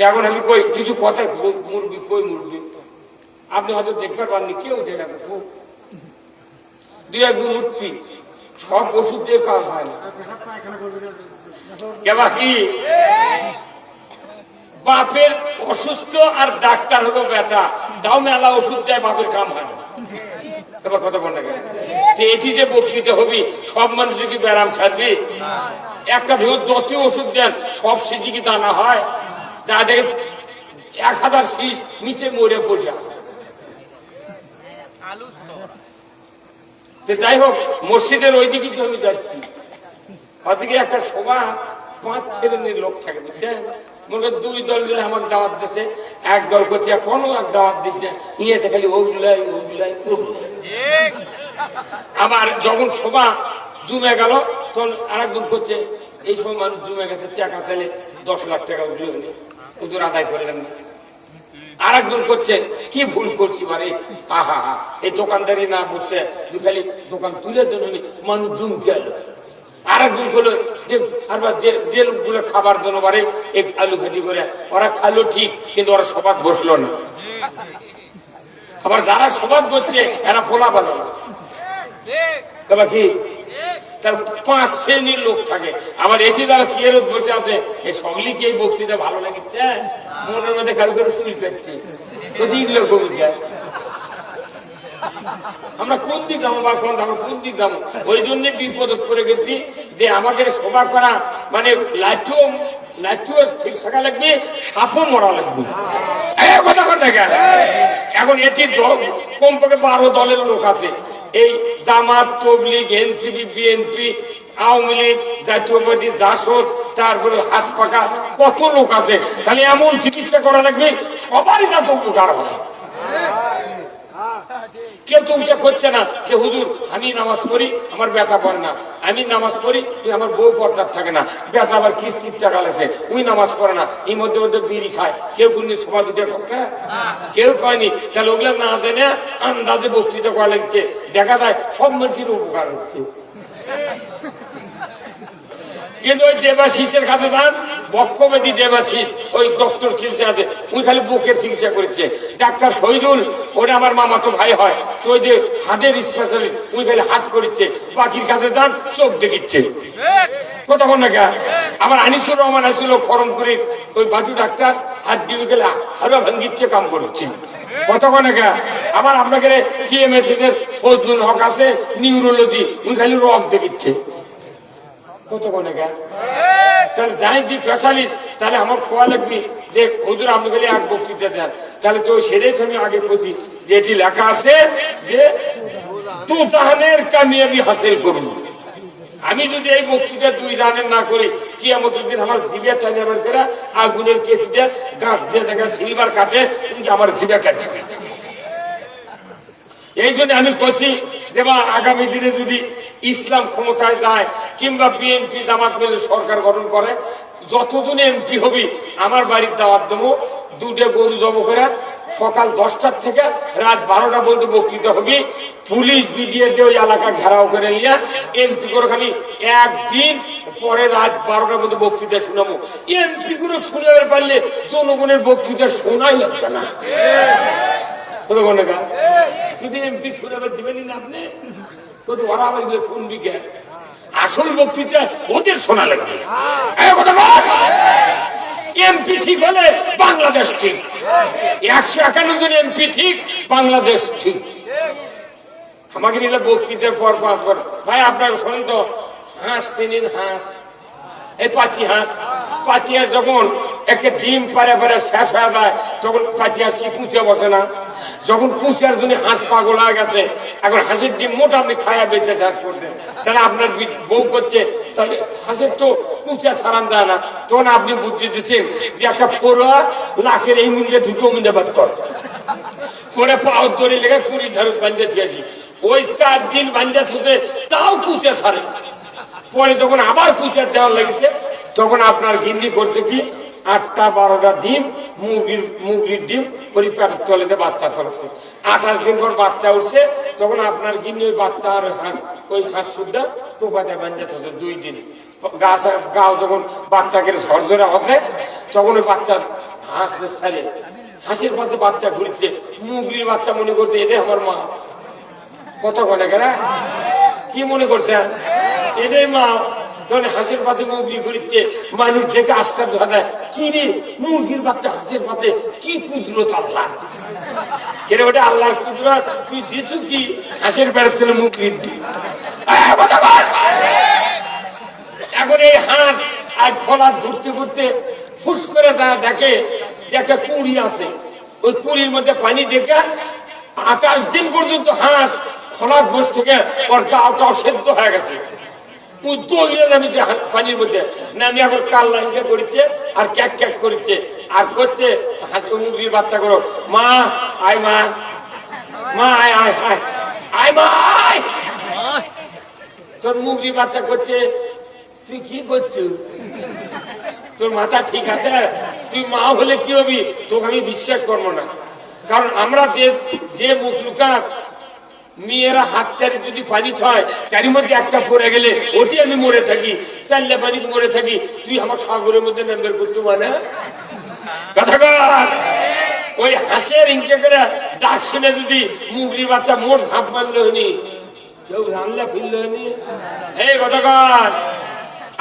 এখন আমি কই কিছু কথা মুরবি, কই মুরবি আপনি হয়তো দেখতে পাননি, কেউ উঠে গেছে খুব দুই একদিন উঠবি, সব ওষুধ দিয়ে কাজ হয় না। কি বাপের অসুস্থ আর ডাক্তার হলো বেটা, তাও মেলা ওষুধ দেয়, বাপের কাম হয় না। এবার কত কোন এটি যে বক্তৃতা হবি, সব মানুষের কি ব্যারাম ছাড়বি? একটা ভেতর যত ওষুধ দেন সব সিজি কি দানা হয়? যা দেখে 1000 শীষ নিচে মরে পড়ে আছে। যাই হোক, মসজিদের ওই দিকে তো আমি যাচ্ছি, হয়তো কি একটা সভা 5 শ্রেণীর লোক থাকে, বুঝছেন? মনে দুই দল আমাকে দাওয়াত দিচ্ছে, এক দল করছে কোনো এক দাওয়াত দিস না, নিয়েছে খালি ওগুলাই ওগুলাই ওগুলাই। আবার যখন সভা জমে গেল তখন আরেকজন করছে এই সময় মানুষ জমে গেছে, টাকা চাইলে 10 লাখ টাকা উঠলো, ওদের আদায় করলেন না। আরেকজন করছে কি ভুল করছি বারে, আহা হা, এই দোকানদারি না বসে তুই খালি দোকান তুলে দেন, মানুষ জমকে এলো। আরেকজন হলো যে লোকগুলো খাবার জন্য বারে এক আলু খাটি করে ওরা খালো ঠিক, কিন্তু ওরা সবাদ বসলো না। আবার যারা সবাদ করছে এরা ফোলা বাজে কি, তার 5 শ্রেণীর লোক থাকে। আবার এটি যারা চেয়ারত বসে আছে, এই সকলকে এই বক্তৃতা ভালো লাগছে, মনের মধ্যে কারো কারো চুল পেচ্ছে, তো দিল কবিতা আমরা কোন দিক যাবো বা আমরা কোন দিক যাবো? ওই জন্য বিপদ করে গেছি যে আমাকে সভা করা মানে লাঠিও ঠিক থাকা লাগবে, সাপও মরা লাগবে। কথা কন না কেন? এখন এটি কমপক্ষে 12 দলের লোক আছে, এই জামাত, তবলিগ, এনসিপি, বিএনপি, আওয়ামী লীগ, জাতীয় পার্টি, জাসদ, তারপরে হাত পাকা কত লোক আছে। তাহলে এমন চিকিৎসা করা লাগবে সবারই যাতে উপকার হয়। কেউ তো উঠে করছে না যে হুজুর আমি নামাজ পড়ি আমার ব্যথা পড়ে না, আমি নামাজ পড়ি তুই আমার বউ পর্দার থাকে না, ব্যথা আবার কিস্তির টাকা লাগছে ওই নামাজ পড়ে না, এই মধ্যে মধ্যে বিড়ি খায়, কেউ কোন সভা দিতে করছে? কেউ কয়নি। তাহলে ওগুলো না জেনে আন্দাজে বক্তৃতা করা লাগছে, দেখা যায় সব মানুষের উপকার হচ্ছে। কিন্তু ওই দেবাশিসের কাছে যান, বক্ষব্যাধি দেবাশিস, ওই ডক্টর চিকিৎসা আছে, ওই খালি বুকের চিকিৎসা করছে। ডাক্তার শহীদুল, ওটা আমার মামা তো ভাই হয়, তো ওই যে হার্টের স্পেশালিস্ট, ওই খালি হার্ট করছে। বাকির কাছে যান, চোখ দেখিচ্ছে। কতক্ষণ না গা। আবার আনিসুর রহমান আসছিল খরমপুরে, ওই বাটু ডাক্তার, হাত দিয়ে গেলে হাড়া ভাঙ্গিচ্ছে, কাম করছে। কতক্ষণ গা। আবার আপনাকে টিএমএস এর ফজলুল হক আছে, নিউরোলজি, ওই খালি রক দেখিচ্ছে। কতক্ষণে গা। তাহলে যাই দি স্পেশালিস্ট, তাহলে আমার কোয়া লাগবে যে হুজুর আপনি খালি এক বক্তৃতা দেন, তাহলে তো সেটাই তো আমি আগে বলছি যে এটি লেখা আছে যে তু জাহানের কামিয়াবি হাসিল করুন। আমি যদি এই বক্তৃতা 2 জাহানের না করি, কিয়ামতের দিন আমার জিভে টানে বের করে আগুনের কেস দিয়ে গাছ দিয়ে দেখা সিলভার কাটে, আমার জিভে কাটে। এই জন্য আমি বলছি যে আগামী দিনে যদি ইসলাম ক্ষমতায় যায় কিংবা বিএনপি জামাত মিলে সরকার গঠন করে, যতদিন এমপি হবি আমার বাড়ির দাওয়াত দেবো, 2টা গরু জব করে সকাল 10টার থেকে রাত 12টা পর্যন্ত বক্তৃতা হবি। পুলিশ বিডিএ দিয়ে ওই এলাকা ঘেরাও করে নিয়ে এমপি করে খালি একদিন পরে রাত 12টা পর্যন্ত বক্তৃতা শোনাবো। এমপি গুলো শুনে পারলে জনগণের বক্তৃতা শোনাই লাগবে না। যদি এমপি শুনাবে দিবেন না আপনি, ওরা আবার শুনবি কে? আসল বক্তৃতা ওদের শোনা লাগবে। এমপি ঠিক হলে বাংলাদেশ ঠিক, 151 জন এমপি ঠিক, বাংলাদেশ ঠিক। আমাকে নিলে বক্তৃতার পর ভাই আপনার শোনেন তো, হাঁস চিনিন, হাঁস এই পাতি হাঁস, পাতি হাঁস যখন একটা ডিম পারে পারে শেষ হয়ে যায়, তখন পাতি হাঁস কি কুচে বসে না? যখন কুচার জন্য হাঁস পাগল হয়ে গেছে, এখন হাঁসের ডিম মোটা আপনি খায়া বেঁচে শেষ করছেন, তাহলে আপনার বউ করছে, তাহলে হাঁসের তো কুচা সারান যায় না, তখন আপনি বুদ্ধি দিচ্ছেন যে একটা ফোড়া লাখের এই মিনিটে ঢুকে মিনিটে বাদ কর করে পাওয়ার দড়ি লেগে 20 ধারক বান্ধে দিয়েছি। ওই 4 দিন বান্ধে ছুটে তাও কুচা ছাড়ে। পরে যখন আবার কুচার দেওয়ার লেগেছে, তখন আপনার গিন্নি করছে কি 8টা 12টা ডিম, মুরগির ডিম ওই পেটের তলেতে বাচ্চা ফেলেছে। 28 দিন পর বাচ্চা উঠছে, তখন আপনার গিন্নি ওই বাচ্চা আর ওই হাঁস সুদ্ধা টোকাতে বান্ধেছে 2 দিন। গাও যখন বাচ্চাকে ঝরঝরে হচ্ছে, তখন ওই বাচ্চা হাঁসদের ছাড়ে হাঁসের পাশে বাচ্চা ঘুরছে, মুগরির বাচ্চা মনে করছে এদের আমার মা। কত কনে কেনা কি মনে করছেন এদের মা? তখন হাঁসের পাশে মুরগি ঘুরছে, মানুষ দেখে আশ্চর্য হয়, কি রে মুরগির বাচ্চা হাঁসের পাশে, কি কুদরত আল্লাহ! কেন ওটা আল্লাহর কুদরত? তুই দিছু কি হাঁসের বেড়ার ছিল মুরগির? এখন এই হাঁস আর খোলা ঘুরতে ঘুরতে ফুস করে দেখে যে একটা কুড়ি আছে, ওই কুড়ির মধ্যে পানি দেখে 28 দিন পর্যন্ত হাঁস খোলা বসে থেকে ওর গাওটাও সেদ্ধ হয়ে গেছে। পানির মধ্যে নামি এখন কাল্লা হিংসা করছে আর ক্যাক ক্যাক করছে আর করছে হাঁস মুরগির বাচ্চা করো, মা আয়, মা মা আয় আয় আয় আয় মা আয়। তোর মুরগির বাচ্চা করছে, তুই কি করছো? তোর মাথা ঠিক আছে? তুই মা হলে কি হবি? তোকে আমি বিশ্বাস করবো না। কারণ আমরা যে মুখ লুকাত মেয়েরা হাত চারি যদি পানি ছয়, চারির মধ্যে একটা পড়ে গেলে ওটি আমি মরে থাকি, চাইলে পানি মরে থাকি, তুই আমার সাগরের মধ্যে নাম্বার করতে মানে কথা কর। ওই হাঁসের ইংকে করে ডাক শুনে যদি মুগরি বাচ্চা মোট ঝাঁপ মারলো হনি, কেউ রান্না ফিরলো হনি, এই কথা কর।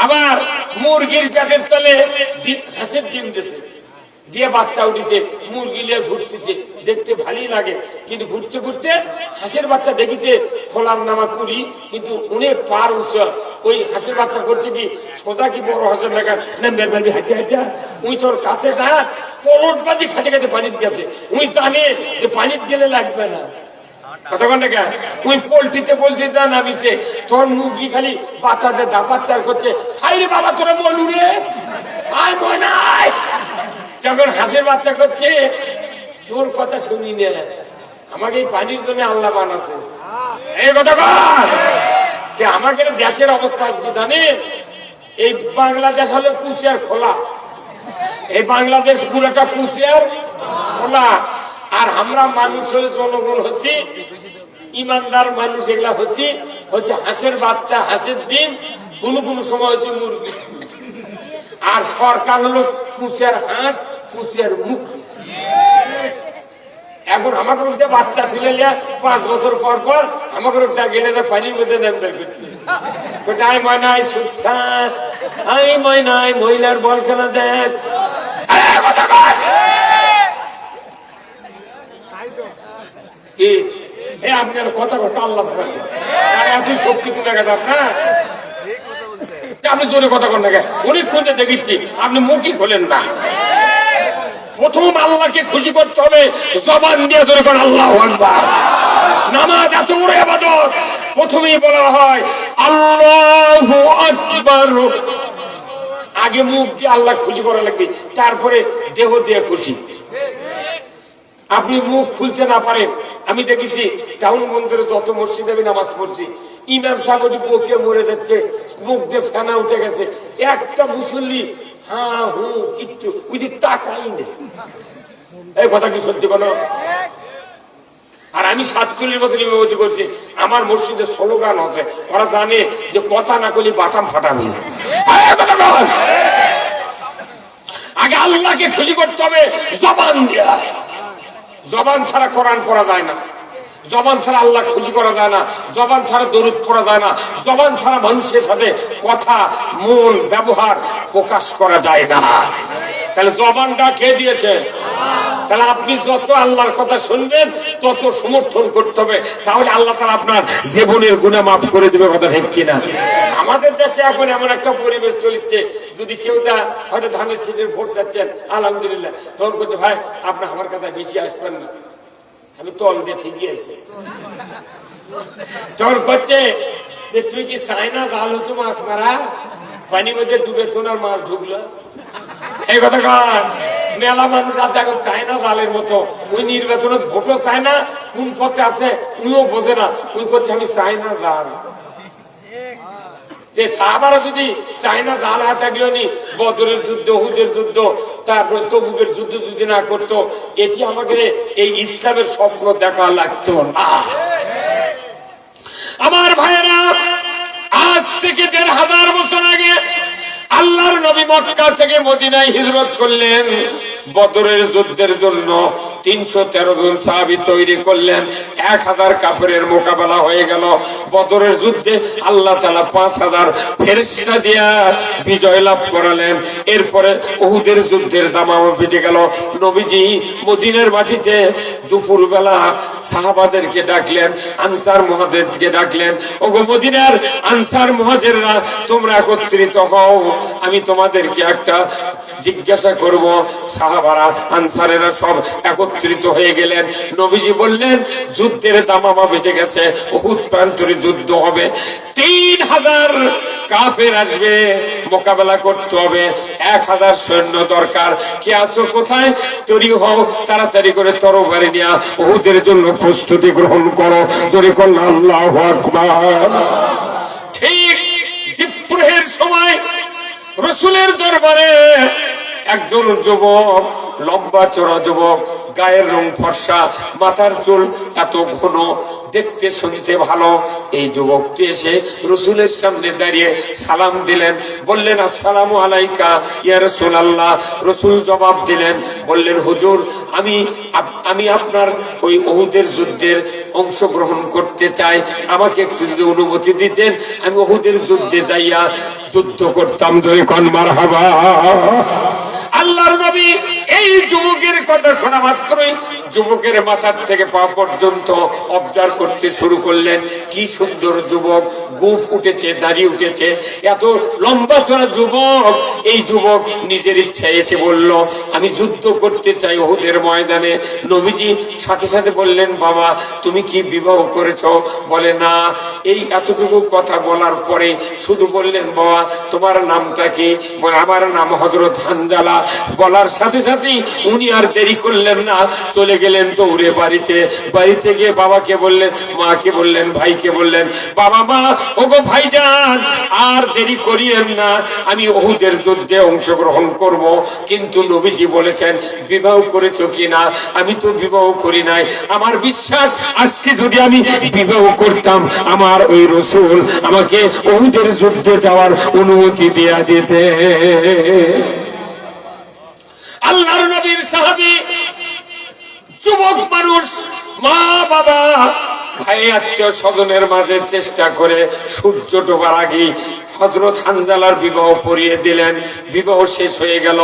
আবার মুরগির পেটের তলে হাঁসের ডিম দিছে, দিয়ে বাচ্চা উঠেছে, মুরগি নিয়ে ঘুরতেছে, দেখতে ভালোই লাগে। কিন্তু ঘুরতে ঘুরতে হাঁসের বাচ্চা দেখেছে খোলার নামা কুড়ি, কিন্তু অনেক পার উৎস। ওই হাঁসের বাচ্চা করছে কি সোজা কি বড় হাঁসের দেখা না, হাঁটে হাঁটে উই তোর কাছে যা পলট বাজি খাতে খাতে পানিতে গেছে। উই জানে যে পানিতে গেলে লাগবে না, কতক্ষণ টাকা ওই পোল্ট্রিতে পোল্ট্রিতে নামিছে, তোর মুরগি খালি বাচ্চাদের দাপাত্তার করছে, হাই রে বাবা তোরা মনু রে আয় মনায়। যখন হাঁসের বাচ্চা করছে, তোর কথা শুনি না, আমাকে এই পানির জন্য আল্লাহ বানাচ্ছে। এই কথা কর যে আমাকে দেশের অবস্থা আজকে জানে, এই বাংলাদেশ হলো কুচিয়ার খোলা, এই বাংলাদেশ পুরোটা কুচিয়ার খোলা। আর আমরা মানুষ হলে জনগণ হচ্ছি ইমানদার মানুষ, এগুলা হচ্ছে হাঁসের বাচ্চা, হাঁসের ডিম, কোন কোন সময় হচ্ছে মুরগি। আর সরকার হলো কুচিয়ার হাঁস, কুচিয়ার মুখ। এখন আমাকে উঠে বাচ্চা তুলে 5 বছর পর পর আমাকে গেলে পানির মধ্যে নামদার করতে, কোথায় ময়নায় সুখা আই ময়নায় মহিলার বল খেলা দেখ। কি আপনার কথা কথা আল্লাহ এত শক্তি কোন আপনার, আপনি জোরে কথা কন না, অনেকক্ষণ দেখেছি আপনি মুখই খোলেন না। প্রথম আল্লাহকে খুশি করতে হবে, জবান দিয়ে জোরে কর আল্লাহু আকবার। নামাজ এত বড় ইবাদত, প্রথমেই বলা হয় আল্লাহু আকবার। আগে মুখ দিয়ে আল্লাহ খুশি করা লাগবে, তারপরে দেহ দিয়ে খুশি। আপনি মুখ খুলতে না পারেন, আমি দেখেছি টাউন বন্দরে যত মসজিদে আমি নামাজ পড়ছি, ইমাম সাহেব বকে মরে যাচ্ছে, মুখ দিয়ে ফেনা উঠে গেছে, একটা মুসল্লি হা হু কিচ্ছু ওই দিক তাকাই নেই। এই কথা কি সত্যি কোনো? আর আমি 47 বছর ইমামতি করছি, আমার মসজিদে স্লোগান হচ্ছে, ওরা জানে যে কথা না করলে বাটাম ফাটামি। আগে আল্লাহকে খুশি করতে হবে জবান দিয়া, জবান ছাড়া কোরআন পড়া যায় না, জবান ছাড়া আল্লাহ খুশি করা যায় না, জবান ছাড়া দরুদ পড়া যায় না, জবান ছাড়া মানুষের সাথে কথা মন ব্যবহার প্রকাশ করা যায় না। তাহলে জবানটা কে দিয়েছে? তাহলে আপনি যত আল্লাহর কথা শুনবেন তত সমর্থন করতে হবে, তাহলে আল্লাহ তাআলা আপনার জীবনের গুনাহ মাফ করে দেবে। কথা ঠিক কিনা? আমাদের দেশে এখন এমন একটা পরিবেশ চলছে, যদি কেউ হয়তো ধানের শীষের ভোট যাচ্ছেন আলহামদুলিল্লাহ, তখন করতে ভাই আপনি আমার কথা বেশি আসবেন না, আমি তল দিয়ে ঠিকই আছি। তখন করছে যে তুই কি চায়না জাল হচ্ছে মাছ মারা, পানির মধ্যে ডুবে তোলার মাছ ঢুকলো। এই কথা কর, মেলা মানুষ আছে এখন চায়না জালের মতো, ওই নির্বাচনে ভোটও চায় না, কোন পথে আছে উনিও বোঝে না, ওই করছে আমি চায়না জাল। যে সাহাবারা যদি চায়না জাল হাতে থাকলেও নি বদরের যুদ্ধ, উহুদের যুদ্ধ, তারপরে তবুকের যুদ্ধ যদি না করতো, এটি আমাকে এই ইসলামের স্বপ্ন দেখা লাগতো না। আমার ভাইয়েরা, আজ থেকে 1500 বছর আগে আল্লাহর নবী মক্কা থেকে মদিনায় হিজরত করলেন। বদরের যুদ্ধের জন্য 313 জন সাহাবী তৈরি করলেন। 1000 কাফেরের মোকাবেলা হয়ে গেল। বদরের যুদ্ধে আল্লাহ তাআলা 5000 ফেরেশতা দিয়া বিজয় লাভ করালেন। এরপরে উহুদের যুদ্ধের দামামা বেজে গেল। নবীজি মদিনার মাটিতে দুপুরবেলা সাহাবাদেরকে ডাকলেন, আনসার মুহাজিরকে ডাকলেন, ওগো মদিনার আনসার মুহাজিররা তোমরা একত্রিত হও, আমি তোমাদেরকে একটা জিজ্ঞাসা করব। সাহাবারা আনসারেরা সব একত্রিত হয়ে গেলেন। নবীজি বললেন যুদ্ধের দামামা বেজে গেছে, উহুদ প্রান্তরে যুদ্ধ হবে, 3000 কাফের আসবে, মোকাবেলা করতে হবে, 1000 সৈন্য দরকার। কে আছো কোথায়? তৈরি হও, তাড়াতাড়ি করে তরবারি নিয়ে উহুদের জন্য প্রস্তুতি গ্রহণ করো। জোরে করুন আল্লাহু আকবার। ঠিক দ্বীপ্রহের সময় রাসূলের দরবারে একজন যুবক, লম্বা চড়া যুবক, গায়ের রং ফর্সা, মাথার চুল এত ঘন, দেখতে শুনতে ভালো। এই যুবকটি এসে রাসূলের সামনে দাঁড়িয়ে সালাম দিলেন, বললেন আসসালামু আলাইকা ইয়া রাসূলুল্লাহ। রাসূল জবাব দিলেন, বললেন হুজুর আমি আপনার ওই উহুদের যুদ্ধের অংশগ্রহণ করতে চাই, আমাকে একটু যদি অনুমতি দিতেন আমি উহুদের যুদ্ধে যাইয়া যুদ্ধ করতাম। ধরে কোন মারহাবা। আল্লাহর নবী এই যুবকের কথা শোনা মাত্রই যুবকের মাথার থেকে পা পর্যন্ত অবজার্ভ করতে শুরু করলেন। কি সুন্দর যুবক, গোঁফ উঠেছে, দাড়ি উঠেছে, এত লম্বা চড়া যুবক। এই যুবক নিজের ইচ্ছায় এসে বলল আমি যুদ্ধ করতে চাই উহুদের ময়দানে। নবীজি সাথে সাথে বললেন বাবা তুমি কি বিবাহ করেছো? বলে না। এই এতটুকু কথা বলার পরে শুধু বললেন বাবা তোমার নামটা কি? বলে আমার নাম হযরত হানজালা। বলার সাথে সাথেই উনি আর দেরি করলেন না, চলে গেলেন দৌড়ে বাড়িতে। বাড়িতে গিয়ে বাবাকে বললেন, মাকে বললেন, ভাইকে বললেন বাবা মা ওগো ভাইজান আর দেরি করিয়েন না, আমি উহুদের যুদ্ধে অংশগ্রহণ করব। কিন্তু নবীজি বলেছেন বিবাহ করেছো কিনা? আমি তো বিবাহ করি নাই। আমার বিশ্বাস আজকে যদি আমি বিবাহ করতাম আমার ওই রাসূল আমাকে উহুদের যুদ্ধে যাওয়ার অনুমতি দিয়ে দিতে। আল্লাহর নবীর সাহাবী যুবক মানুষ, মা বাবা ভাই আত্মীয় স্বজনের মাঝে চেষ্টা করে সূর্য ডোবার আগে হযরত হানজালার বিবাহ পড়িয়ে দিলেন। বিবাহ শেষ হয়ে গেল।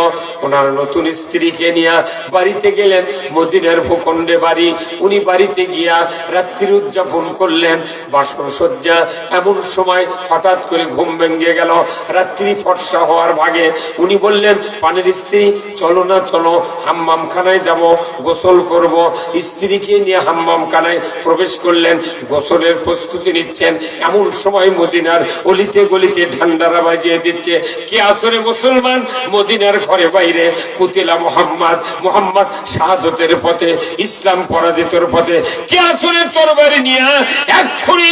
ওনার নতুন স্ত্রীকে নিয়ে বাড়িতে গেলেন। মদিনার ভূখণ্ডে বাড়ি। উনি বাড়িতে গিয়া রাত্রি উদযাপন করলেন, বাসর সজ্জা। এমন সময় হঠাৎ করে ঘুম ভেঙে গেল। রাত্রি ফর্সা হওয়ার ভাগে উনি বললেন পানের স্ত্রী চলো না, চলো হাম্মাম খানায় যাব, গোসল করব। স্ত্রীকে নিয়ে হাম্মাম খানায় প্রবেশ করলেন, গোসলের প্রস্তুতি নিচ্ছেন। এমন সময় মদিনার অলিতে গলিতে ঢান্ডারা বাজিয়ে দিচ্ছে। কি আসরে মুসলমান মদিনার ঘরে বাইরে কুতিলা মুহাম্মদ, মুহাম্মদ শাহাদাতের পথে, ইসলাম পরাজিতর পথে। কি আসরে তরবারি নিয়ে এক্ষুনি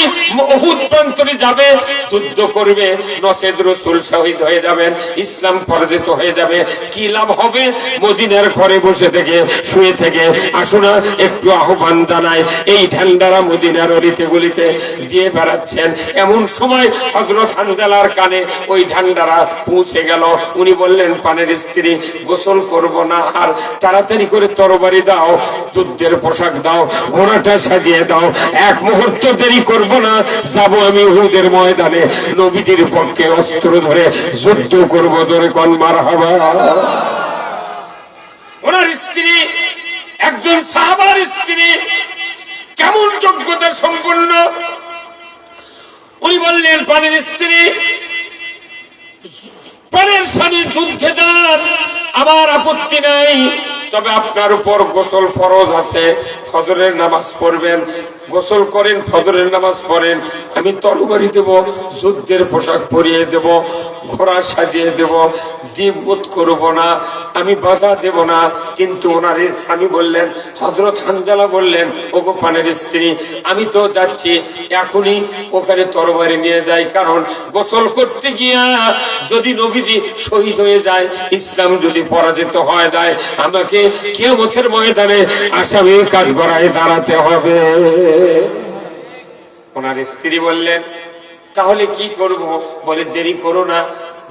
উহুদ প্রান্তরে যাবে, যুদ্ধ করবে, নসেদ রাসূল শহীদ হয়ে যাবেন, ইসলাম পরাজিত হয়ে যাবে। কি লাভ হবে? মদিনার ঘরে বসে থেকে, শুয়ে থেকে আসুন একটু আহ্বান জানায়। এই ঢান্ডারা মদিনার অলিতে গলিতে দিয়ে বেড়াচ্ছেন। এমন সময় হযরত হানজালার কানে ওই ঝান্ডারা পৌঁছে গেল। উনি বললেন পানের স্ত্রী গোসল করব না, আর তাড়াতাড়ি করে তরবারি দাও, যুদ্ধের পোশাক দাও, ঘোড়াটা সাজিয়ে দাও, এক মুহূর্ত দেরি করব না, যাব আমি উহুদের ময়দানে নবীজির পক্ষে অস্ত্র ধরে যুদ্ধ করব। ধরে কোন মারহাবা। ওনার স্ত্রী একজন সাহাবার স্ত্রী, কেমন যোগ্যতা সম্পন্ন। উনি বললেন পানের স্ত্রী, পানের স্বামী যুদ্ধে যান, আমার আপত্তি নাই, তবে আপনার উপর গোসল ফরজ আছে, ফজরের নামাজ পড়বেন, গোসল করেন, ফজরের নামাজ পড়েন, আমি তরবারি দেব, যুদ্ধের পোশাক পরিয়ে দেব, ঘোড়া সাজিয়ে দেব, দ্বিমত করব না, আমি বাধা দেব না। কিন্তু ওনার স্বামী বললেন, হযরত হানজালা বললেন ওগো পানের স্ত্রী আমি তো যাচ্ছি, এখনই ওখানে তরবারি নিয়ে যাই, কারণ গোসল করতে গিয়া যদি নবীজি শহীদ হয়ে যায়, ইসলাম যদি পরাজিত হয়ে যায়, আমাকে কিয়ামতের ময়দানে আসামির কাঠগড়ায় দাঁড়াতে হবে। ওনার স্ত্রী বললেন তাহলে কি করব? বলে দেরি করো না,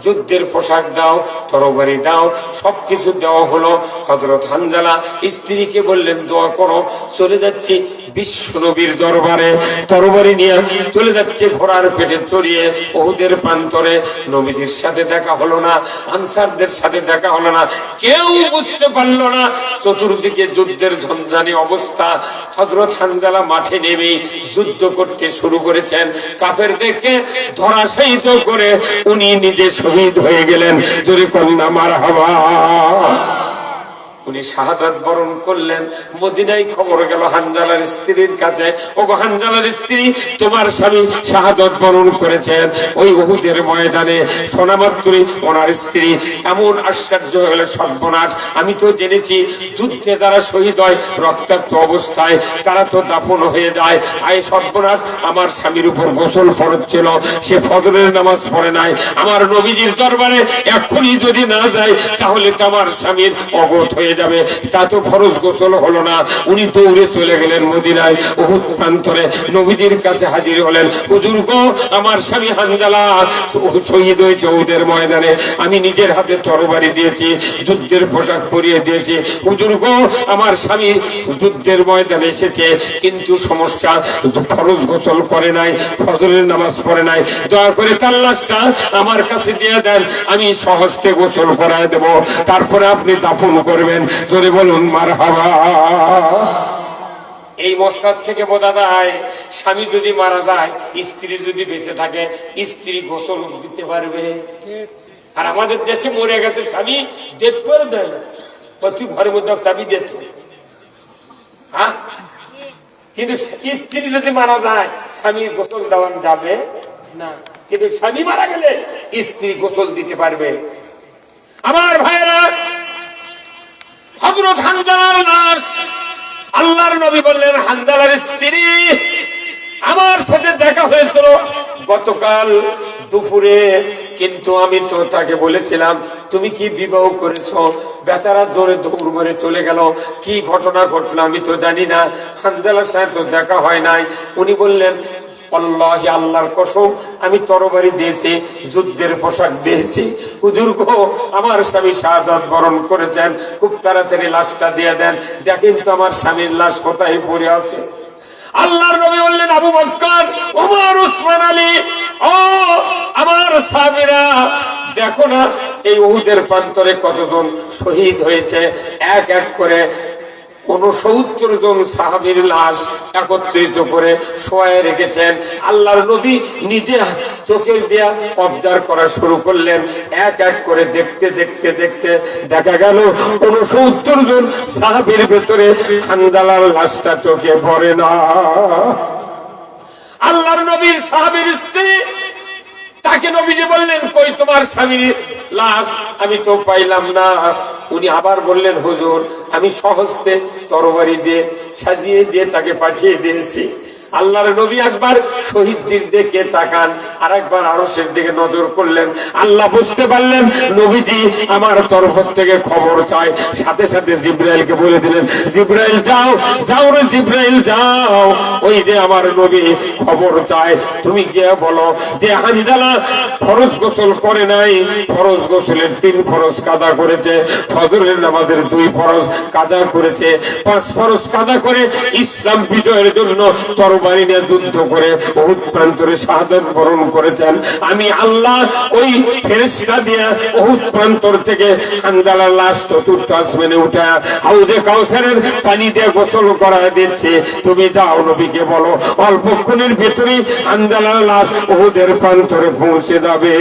যুদ্ধের পোশাক দাও, তরবারি দাও, সবকিছু দেওয়া হলো। হযরত হানজালা স্ত্রীকে বললেন দোয়া করো, চলে যাচ্ছি বিশ্ব নবীর দরবারে। তরবারি নিয়ে চলে যাচ্ছে ঘোড়ার পেটে চড়িয়ে উহুদের প্রান্তরে। নবীদের সাথে দেখা হলো না, আনসারদের সাথে দেখা হলো না, কেউ বুঝতে পারলো না। চতুর্দিকে যুদ্ধের ঝঞ্ঝানি অবস্থা। হযরত হানজালা মাঠে নেমে যুদ্ধ করতে শুরু করেছেন। কাফেরদেরকে ধরাশায়িত করে উনি নিজে শহীদ হয়ে গেলেন। জোরে কন্যা মারহাবা। উনি শাহাদাত বরণ করলেন। মদিনায় খবর গেল হানজালার স্ত্রীর কাছে, ওগো হানজালার স্ত্রী, তোমার স্বামী শাহাদাত বরণ করেছেন ওই উহুদের ময়দানে। শোনা মাত্রই ওনার স্ত্রী এমন আশ্চর্য হলো, সর্বনাশ, আমি তো জেনেছি যুদ্ধে তারা শহীদ হয় রক্তাক্ত অবস্থায়, তারা তো দাফন হয়ে যায়। আয় সর্বনাশ, আমার স্বামীর উপর গোসল ফরজ ছিল, সে ফজরের নামাজ পড়ে নাই। আমার নবীজির দরবারে এক্ষুনি যদি না যায় তাহলে তো আমার স্বামীর অগত হয়ে যাবে। তা তো ফরজ গোসল হলো না। উনি দৌড়ে চলে গেলেন মদিনায়, উহুদ প্রান্তরে নবীজির কাছে হাজির হলেন। হুজুর গো, আমার স্বামী হানজালা শহীদ হয়েছে উহুদের ময়দানে। আমি নিজের হাতে তরবারি দিয়েছি, যুদ্ধের পোশাক পরিয়ে দিয়েছি। হুজুর গো, আমার স্বামী যুদ্ধের ময়দানে এসেছে, কিন্তু সমস্যা, ফরজ গোসল করে নাই, ফজরের নামাজ পড়ে নাই। দয়া করে তার লাশটা আমার কাছে দিয়ে দেন, আমি সহজে গোসল করায় দেব, তারপরে আপনি দাফন করবেন। জোরে বলুন মারহাবা। এই মসনাদ থেকে বোঝা যায়, স্বামী যদি মারা যায়, স্ত্রী যদি বেঁচে থাকে, স্ত্রী গোসল দিতে পারবে। আর আমাদের দেশে মরে গেছে স্বামী, ডেট করে দেয় না, তুই ঘরের মধ্যে চাবি দিত। হ্যাঁ, কিন্তু স্ত্রী যদি মারা যায়, স্বামী গোসল দেওয়া যাবে না। কিন্তু স্বামী মারা গেলে স্ত্রী গোসল দিতে পারবে। আমার ভাইরা, হযরত হানজালার লাশ, আল্লাহর নবী বললেন, হানজালার স্ত্রী আমার সাথে দেখা হয়েছিল গতকাল দুপুরে, কিন্তু আমি তো তাকে বলেছিলাম তুমি কি বিবাহ করেছো? বেচারা জোরে দৌড় মেরে চলে গেল। কি ঘটনা ঘটলো আমি তো জানি না, হানজালার সাথে তো দেখা হয় নাই। উনি বললেন, আল্লাহ, আল্লাহর কসম, আমি তরবারি দিয়েছি, যুদ্ধের পোশাক দিয়েছি। হুজুর গো, আমার স্বামী শাহাদাত বরণ করেছেন, খুব তাড়াতাড়ি লাশটা দিয়ে দেন। দেখেন তো আমার স্বামীর লাশ কোথায় পড়ে আছে। আল্লাহর নবী বললেন, আবু বকর, ওমর, উসমান, আলী, ও আমার সাহাবীরা, দেখো না এই উহুদের প্রান্তরে কতজন শহীদ হয়েছে। এক এক করে 69 জন সাহাবীর লাশ একত্রিত করে শোয়ায় রেখেছেন। আল্লাহর নবী নিজে চোখের দিয়া অবজার্ভ করা শুরু করলেন। এক এক করে দেখতে দেখতে দেখতে দেখা গেল 69 জন সাহাবীর ভেতরে হানজালার লাশটা চোখে পড়ে না। আল্লাহর নবীর সাহাবীর স্ত্রী, তাকে নবীজি বললেন, কই তোমার স্বামীর লাশ? আমি তো পাইলাম না। উনি আবার বললেন, হুজুর, আমি সহজে তরবারি দিয়ে সাজিয়ে দিয়ে তাকে পাঠিয়ে দিয়েছি। আল্লাহর নবী একবার শহীদদের দিকে তাকান, আর একবার আরশের দিকে নজর করলেন। আল্লাহ বুঝতে পারলেন নবীজি আমার তরফ থেকে খবর চায়। সাথে সাথে জিব্রাইলকে বলে দিলেন, জিব্রাইল যাও, যাও রে জিব্রাইল যাও, ওই যে আমার নবী খবর চায়, তুমি গিয়ে বলো যে হানজালা ফরজ গোসল করে নাই, ফরজ গোসলের 3 ফরজ কাজা করেছে, ফজরের নামাজের 2 ফরজ কাজা করেছে, 5 ফরজ কাজা করে ইসলাম বিজয়ের জন্য তরবারি নিয়ে যুদ্ধ করে উহুদ প্রান্তরে শাহাদাত বরণ করেছেন। আমি আল্লাহ ওই ফেরেশতা দিয়ে উহুদ প্রান্তর থেকে হানজালার লাশ 4th আসমানে উঠা হাউজে কাউসারের পানি দিয়ে গোসল করা দিচ্ছে। তুমি যাও, নবীকে বলো অল্পক্ষণের ভেতরে হানজালার লাশ উহুদের প্রান্তরে পৌঁছে যাবে।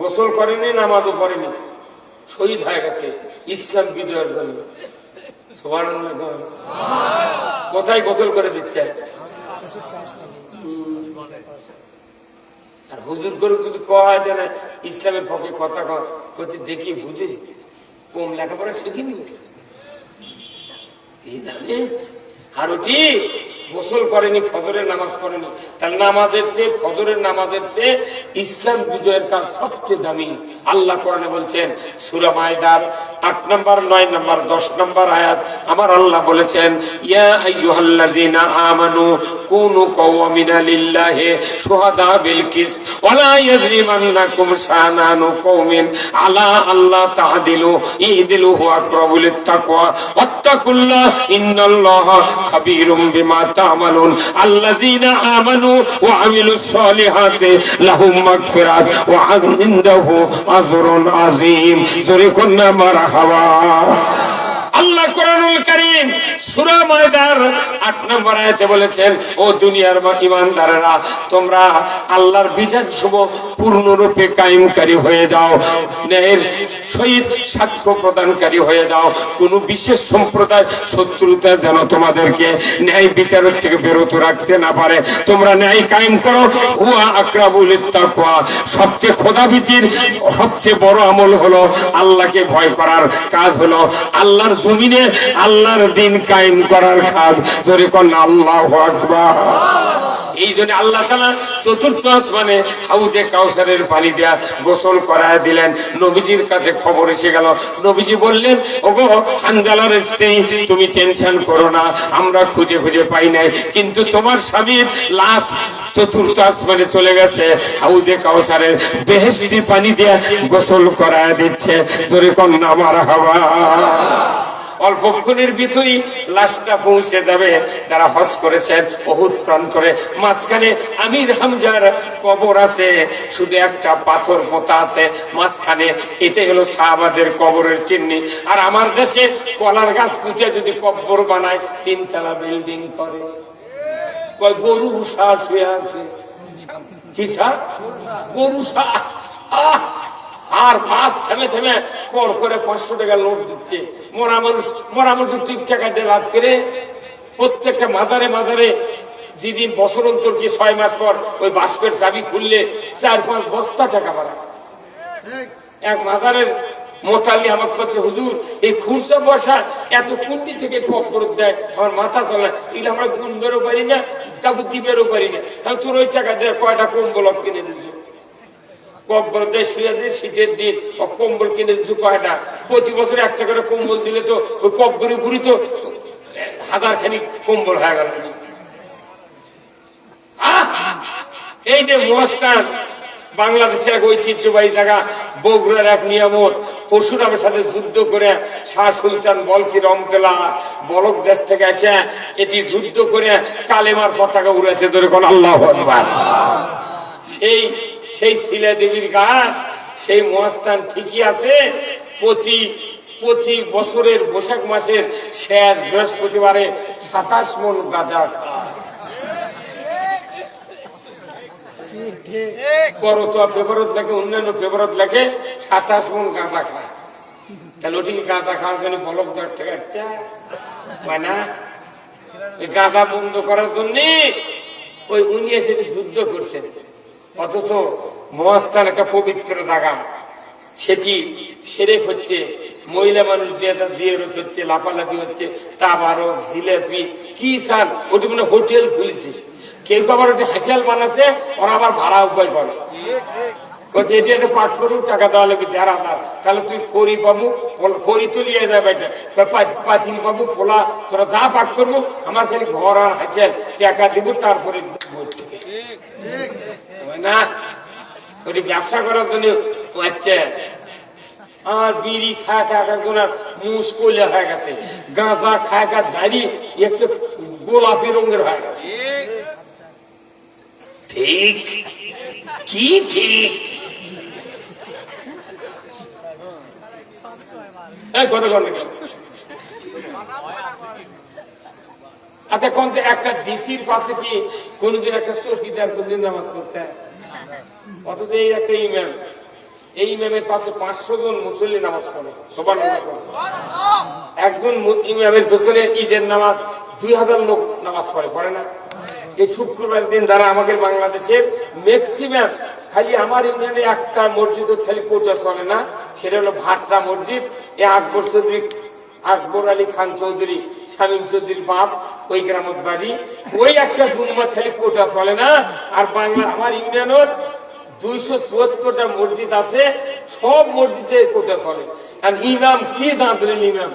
গোসল করেনি, নামাজও করেনি, শহীদ হয়ে গেছে ইসলাম বিজয়ের জন্য। কোথায় গোসল করে দিচ্ছে? আর হুজুর করে যদি কয় যে না ইসলামের পক্ষে কথা কত দেখি বুঝে, কম লেখাপড়া শিখিনি। আর ঠিক গোসল করেনি, ফজরের নামাজ পড়েনি, তার নামাজের চেয়ে ফজরের নামাজের চেয়ে ইসলাম বিজয়ের কাজ সবচেয়ে দামি। আল্লাহ কোরআনে বলছেন সূরা মায়দার 8 নম্বর, 9 নম্বর, 10 নম্বর আয়াত, আমার আল্লাহ বলেছেন ইয়া আইয়ুহাল্লাযীনা আমানু কুনু কাওয়ামিনা লিল্লাহি শুহাদা বিল কিসত ওয়ালা ইয়াজরিমান্নাকুম শানানু কওমিন আলা আল্লাহ তা'দিলু ইদিলু হুয়া আকরাবু লিত-তাকওয়া ওয়াত্তাকুল্লাহ ইন্নাল্লাহা খাবীরুম বিমা তা'মালুন আল্লাযীনা আমানু ওয়া আমিলুস সালিহাতি লাহুম মাগফিরাত ওয়া ইনদাহু আজরুন আযীম। জোরে কন্না মারহাবা। আল্লাহ কোরআনুল কারীম সূরা মায়দার 8 নম্বর আয়াতে বলেছেন ও দুনিয়ার ঈমানদারেরা, তোমরা আল্লাহর বিধানসমূহ পূর্ণরূপে কায়েমকারী হয়ে যাও, ন্যায়ের সহিত সাক্ষ্য প্রদানকারী হয়ে যাও। কোন বিশেষ সম্প্রদায় শত্রুতা যেন তোমাদেরকে ন্যায় বিচারের থেকে বিরত রাখতে না পারে। তোমরা ন্যায় কায়েম করো, হুয়া আকরাবু লিত-তাকওয়া। সবচেয়ে খোদাভীতির সবচেয়ে বড় আমল হলো আল্লাহকে ভয় করার কাজ, হলো আল্লাহর জমিনে আল্লাহর দিন কায়েম করার কাজ। জোরে কোন আল্লাহু আকবার। এই জন্য আল্লাহ তাআলা চতুর্থ আসমানে হাউজে কাউসারের পানি দেয়া গোসল করায় দিলেন। নবীজির কাছে খবর এসে গেল। নবীজি বললেন ওগো হানজালার স্ত্রী, তুমি টেনশন করো না, আমরা খুঁজে খুঁজে পাই নাই, কিন্তু তোমার স্বামীর লাশ চতুর্থ আসমানে চলে গেছে, হাউজে কাউসারের বেহেশতি পানি দেয়া গোসল করায় দিচ্ছে। জোরে কোন মারহাবা। অল্পক্ষণের ভিতরেই লাশটা পৌঁছে যাবে। যারা হজ করেছেন উহুদ প্রান্তরে মাঝখানে আমির হামজার কবর আছে, শুধু একটা পাথর পোঁতা আছে মাঝখানে। এটাই হলো সাহাবাদের কবরের চিহ্ন। আর আমার দেশে কলার গাছ পুঁতে যদি কবর বানায় 3 তলা বিল্ডিং করে, কয় গরু শ্বাস হয়ে আছে। কি শ্বাস? গরু শ্বাস। আর মাছ থেমে থেমে কর করে 500 টাকা নোট দিচ্ছে। মরা মানুষ 3 টাকা দিয়ে লাভ করে প্রত্যেকটা মাজারে মাজারে যেদিন বছর অন্তর কি 6 মাস পর ওই বাষ্পের চাবি খুললে 4-5 বস্তা টাকা পায়। এক মাজারের মোতাল্লি আমাকে করতে, হুজুর এই খুরসা বসা এত কুন্ডি থেকে কবর দেয়, আমার মাথা চলে, এগুলো আমরা গুনবেরও পারি না, কাউকে দিবেরও পারি না। তোর ওই টাকা দিয়ে কয়টা কম্বল কিনে দিচ্ছ, কম্বল দিয়ে শুয়ে দিয়ে শীতের দিন কম্বল কিনে দিচ্ছ কয়টা? প্রতি বছর 1 টাকা করে কম্বল দিলে তো ওই কব্বরি ঘুরি তো 1000 খানি কম্বল হয়ে গেল। এই যে মহাস্থান বাংলাদেশের এক ঐতিহ্যবাহী জায়গা, বগুড়ার এক নিয়ামত, পরশুরামের সাথে যুদ্ধ করে শাহ সুলতান বলকি রহমতুল্লাহ বলক দেশ থেকে আছে, এটি যুদ্ধ করে কালেমার পতাকা উড়েছে। ধরে কোন আল্লাহু আকবার। সেই শিলা দেবীর গান, সেই মহাস্থান ঠিকই আছে। প্রতি বছরের বৈশাখ মাসের শেষ বৃহস্পতিবারে 27 মণ গাঁজা খায়। করতোয়া পেপারত লাগে, অন্যান্য পেপারত লাগে 27 মণ গাঁজা খায়। তাহলে ওটি গাঁজা খাওয়ার জন্য বলক দর থেকে একটা হয় না, ওই গাঁজা বন্ধ করার জন্য ওই উনি এসে যুদ্ধ করছেন। অথচ মহাস্থান একটা পবিত্র জায়গা, সেটি সেরেক হচ্ছে, মহিলা মানুষ দিয়ে হচ্ছে, লাফালাফি হচ্ছে, তাবারক জিলাপি কি চান, ওটি মানে হোটেল খুলছে। কেউ আবার ওটি হাসিয়াল বানাচ্ছে, ওরা আবার ভাড়া উপায় করে। এটি একটা পাঠ করুক, টাকা দেওয়া লাগবে 1,500, তাহলে তুই খড়ি পাবো, খড়ি তুলিয়ে যাবে, পাতিল পাবো, পোলা, তোরা যা পাঠ করবো, আমার খালি ঘর আর হাসিয়াল টাকা দিব, তারপরে না ওটি ব্যবসা করার জন্য হচ্ছে। আর বিড়ি খায় মুসকলে হয়ে গেছে, গাঁজা খায় দাড়ি একটু গোলাপি রঙের হয়ে গেছে। ঠিক কি ঠিক? আচ্ছা কোন একটা ডিসির পাশে কি কোনদিন একটা চৌকিদার কোনদিন নামাজ পড়ছে? অথচ এই একটা ইমাম, এই ইমামের পাশে 500 জন মুসল্লি নামাজ পড়ে। একজন ইমামের পেছনে ঈদের নামাজ 2000 লোক নামাজ পড়ে না? এই শুক্রবার দিন যারা আমাদের বাংলাদেশের ম্যাক্সিমাম, খালি আমার ইউনিয়নে একটা মসজিদ খালি কোটা চলে না, সেটা হলো ভাটরা মসজিদ। এই 8 বছর আকবর আলী খান চৌধুরী, শামীম চৌধুরীর বাপ, ওই গ্রামের বাড়ি। ওই একটা জুম্মা খালি কোটা চলে না। আর বাংলা আমার ইউনিয়নের 274টা মসজিদ আছে, সব মসজিদে কোটা চলে। আর ইমাম কি জানতেন, ইমাম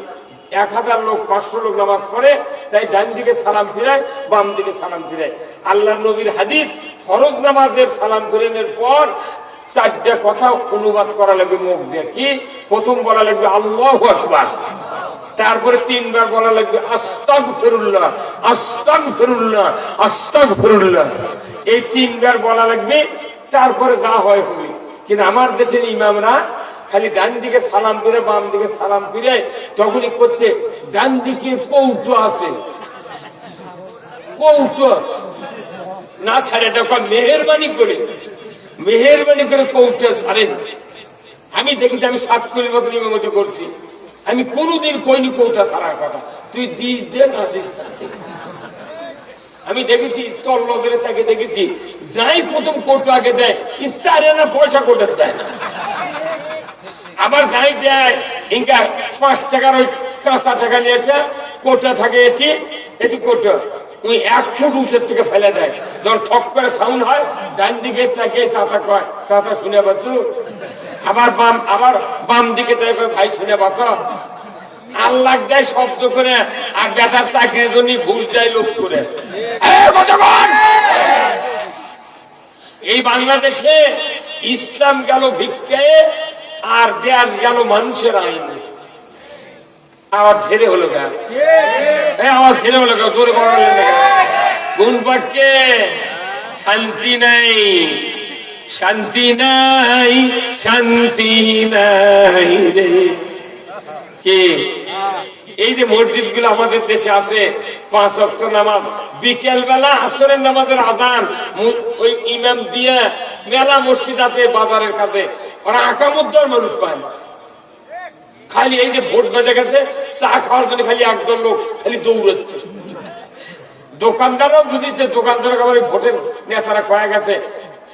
1000 লোক 500 লোক নামাজ পড়ে, তাই ডান দিকে সালাম ফিরায়, বাম দিকে সালাম ফিরায়। আল্লাহ নবীর হাদিস, ফরজ নামাজের সালাম ফিরানোর পর 4টা কথা অনুবাদ করা লাগবে মুখ দিয়ে। কি? প্রথম বলা লাগবে আল্লাহু আকবার, তারপরে 3 বার বলা লাগবে আস্তাগফিরুল্লাহ, আস্তাগফিরুল্লাহ, আস্তাগফিরুল্লাহ। এই 3 বার বলা লাগবে, তারপরে যা হয় হবে। কিন্তু আমার দেশের ইমামরা খালি ডান দিকে সালাম ফিরে, বাম দিকে সালাম ফিরে, তখনই করছে ডান দিকে কৌটো আছে, কৌটো না ছাড়ে, দেখো মেহেরবানি করে, মেহেরবানি করে কৌটো ছাড়েন। আমি দেখি, আমি 47 বছর ইমামতি করছি, আমি কোনোদিন কইনি কৌটা ছাড়ার কথা, তুই দিস দে না দিস না। আমি দেখেছি তল্লদের তাকে দেখেছি, যাই প্রথম কৌটো আগে দেয়, ইচ্ছা না পয়সা কোটা দেয় না। আবার যাই দেয় ইনকা 5 টাকার ওই কাঁচা টাকা নিয়ে এসে কোটা থাকে, এটি এটি কোটা ওই 1 ফুট উঁচের থেকে ফেলে দেয়। যখন ঠক করে সাউন্ড হয়, ডান দিকে তাকে চাচা কয়, চাচা শুনে বাঁচু। আবার বাম দিকে তাই কয়, ভাই শুনে বাঁচ। আল্লাহ দেয় শব্দ করে, আর বেটার চাকরির জন্য ঘুষ যায় লোক করে। এই বাংলাদেশে ইসলাম গেল ভিক্ষায়, আর দেশ গেল মানুষের আইনে। আওয়াজ ছেড়ে হলো কেন? আওয়াজ ছেড়ে হলো কেন? জোরে করা গুণ পাচ্ছে, শান্তি নাই, শান্তি নাই, শান্তি নাই রে। কি এই যে মসজিদ গুলো আমাদের দেশে আছে, 5 ওয়াক্ত নামাজ, বিকেল বেলা আসরের নামাজের আযান ওই ইমাম দিয়ে, মেলা মসজিদ আছে বাজারের কাছে, ওরা আকামুদ্দার মানুষ পায় না। খালি এই যে ভোট বেঁধে গেছে, চা খাওয়ার জন্য খালি একদল লোক খালি দৌড়াচ্ছে। দোকানদারও বুঝেছে, দোকানদার আবার ভোটের নেতারা কয়ে গেছে,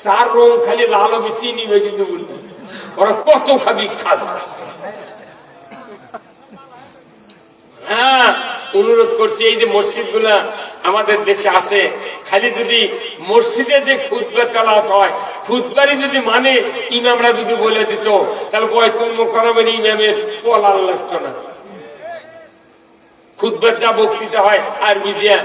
চার রং খালি লাল হবে, চিনি বেশি দেবো। ওরা কত খাবি খাবে। হ্যাঁ, অনুরোধ করছি, এই যে মসজিদ গুলা আমাদের দেশে আছে, খালি যদি মসজিদে যে খুতবা তেলাওয়াত হয়, খুতবারই যদি মানে ইমামরা যদি বলে দিত, তাহলে বয়তুল মুকাররমের ইমামের তোলার লাগতো না। খুতবার যা বক্তৃতা হয় আরবি দিয়া,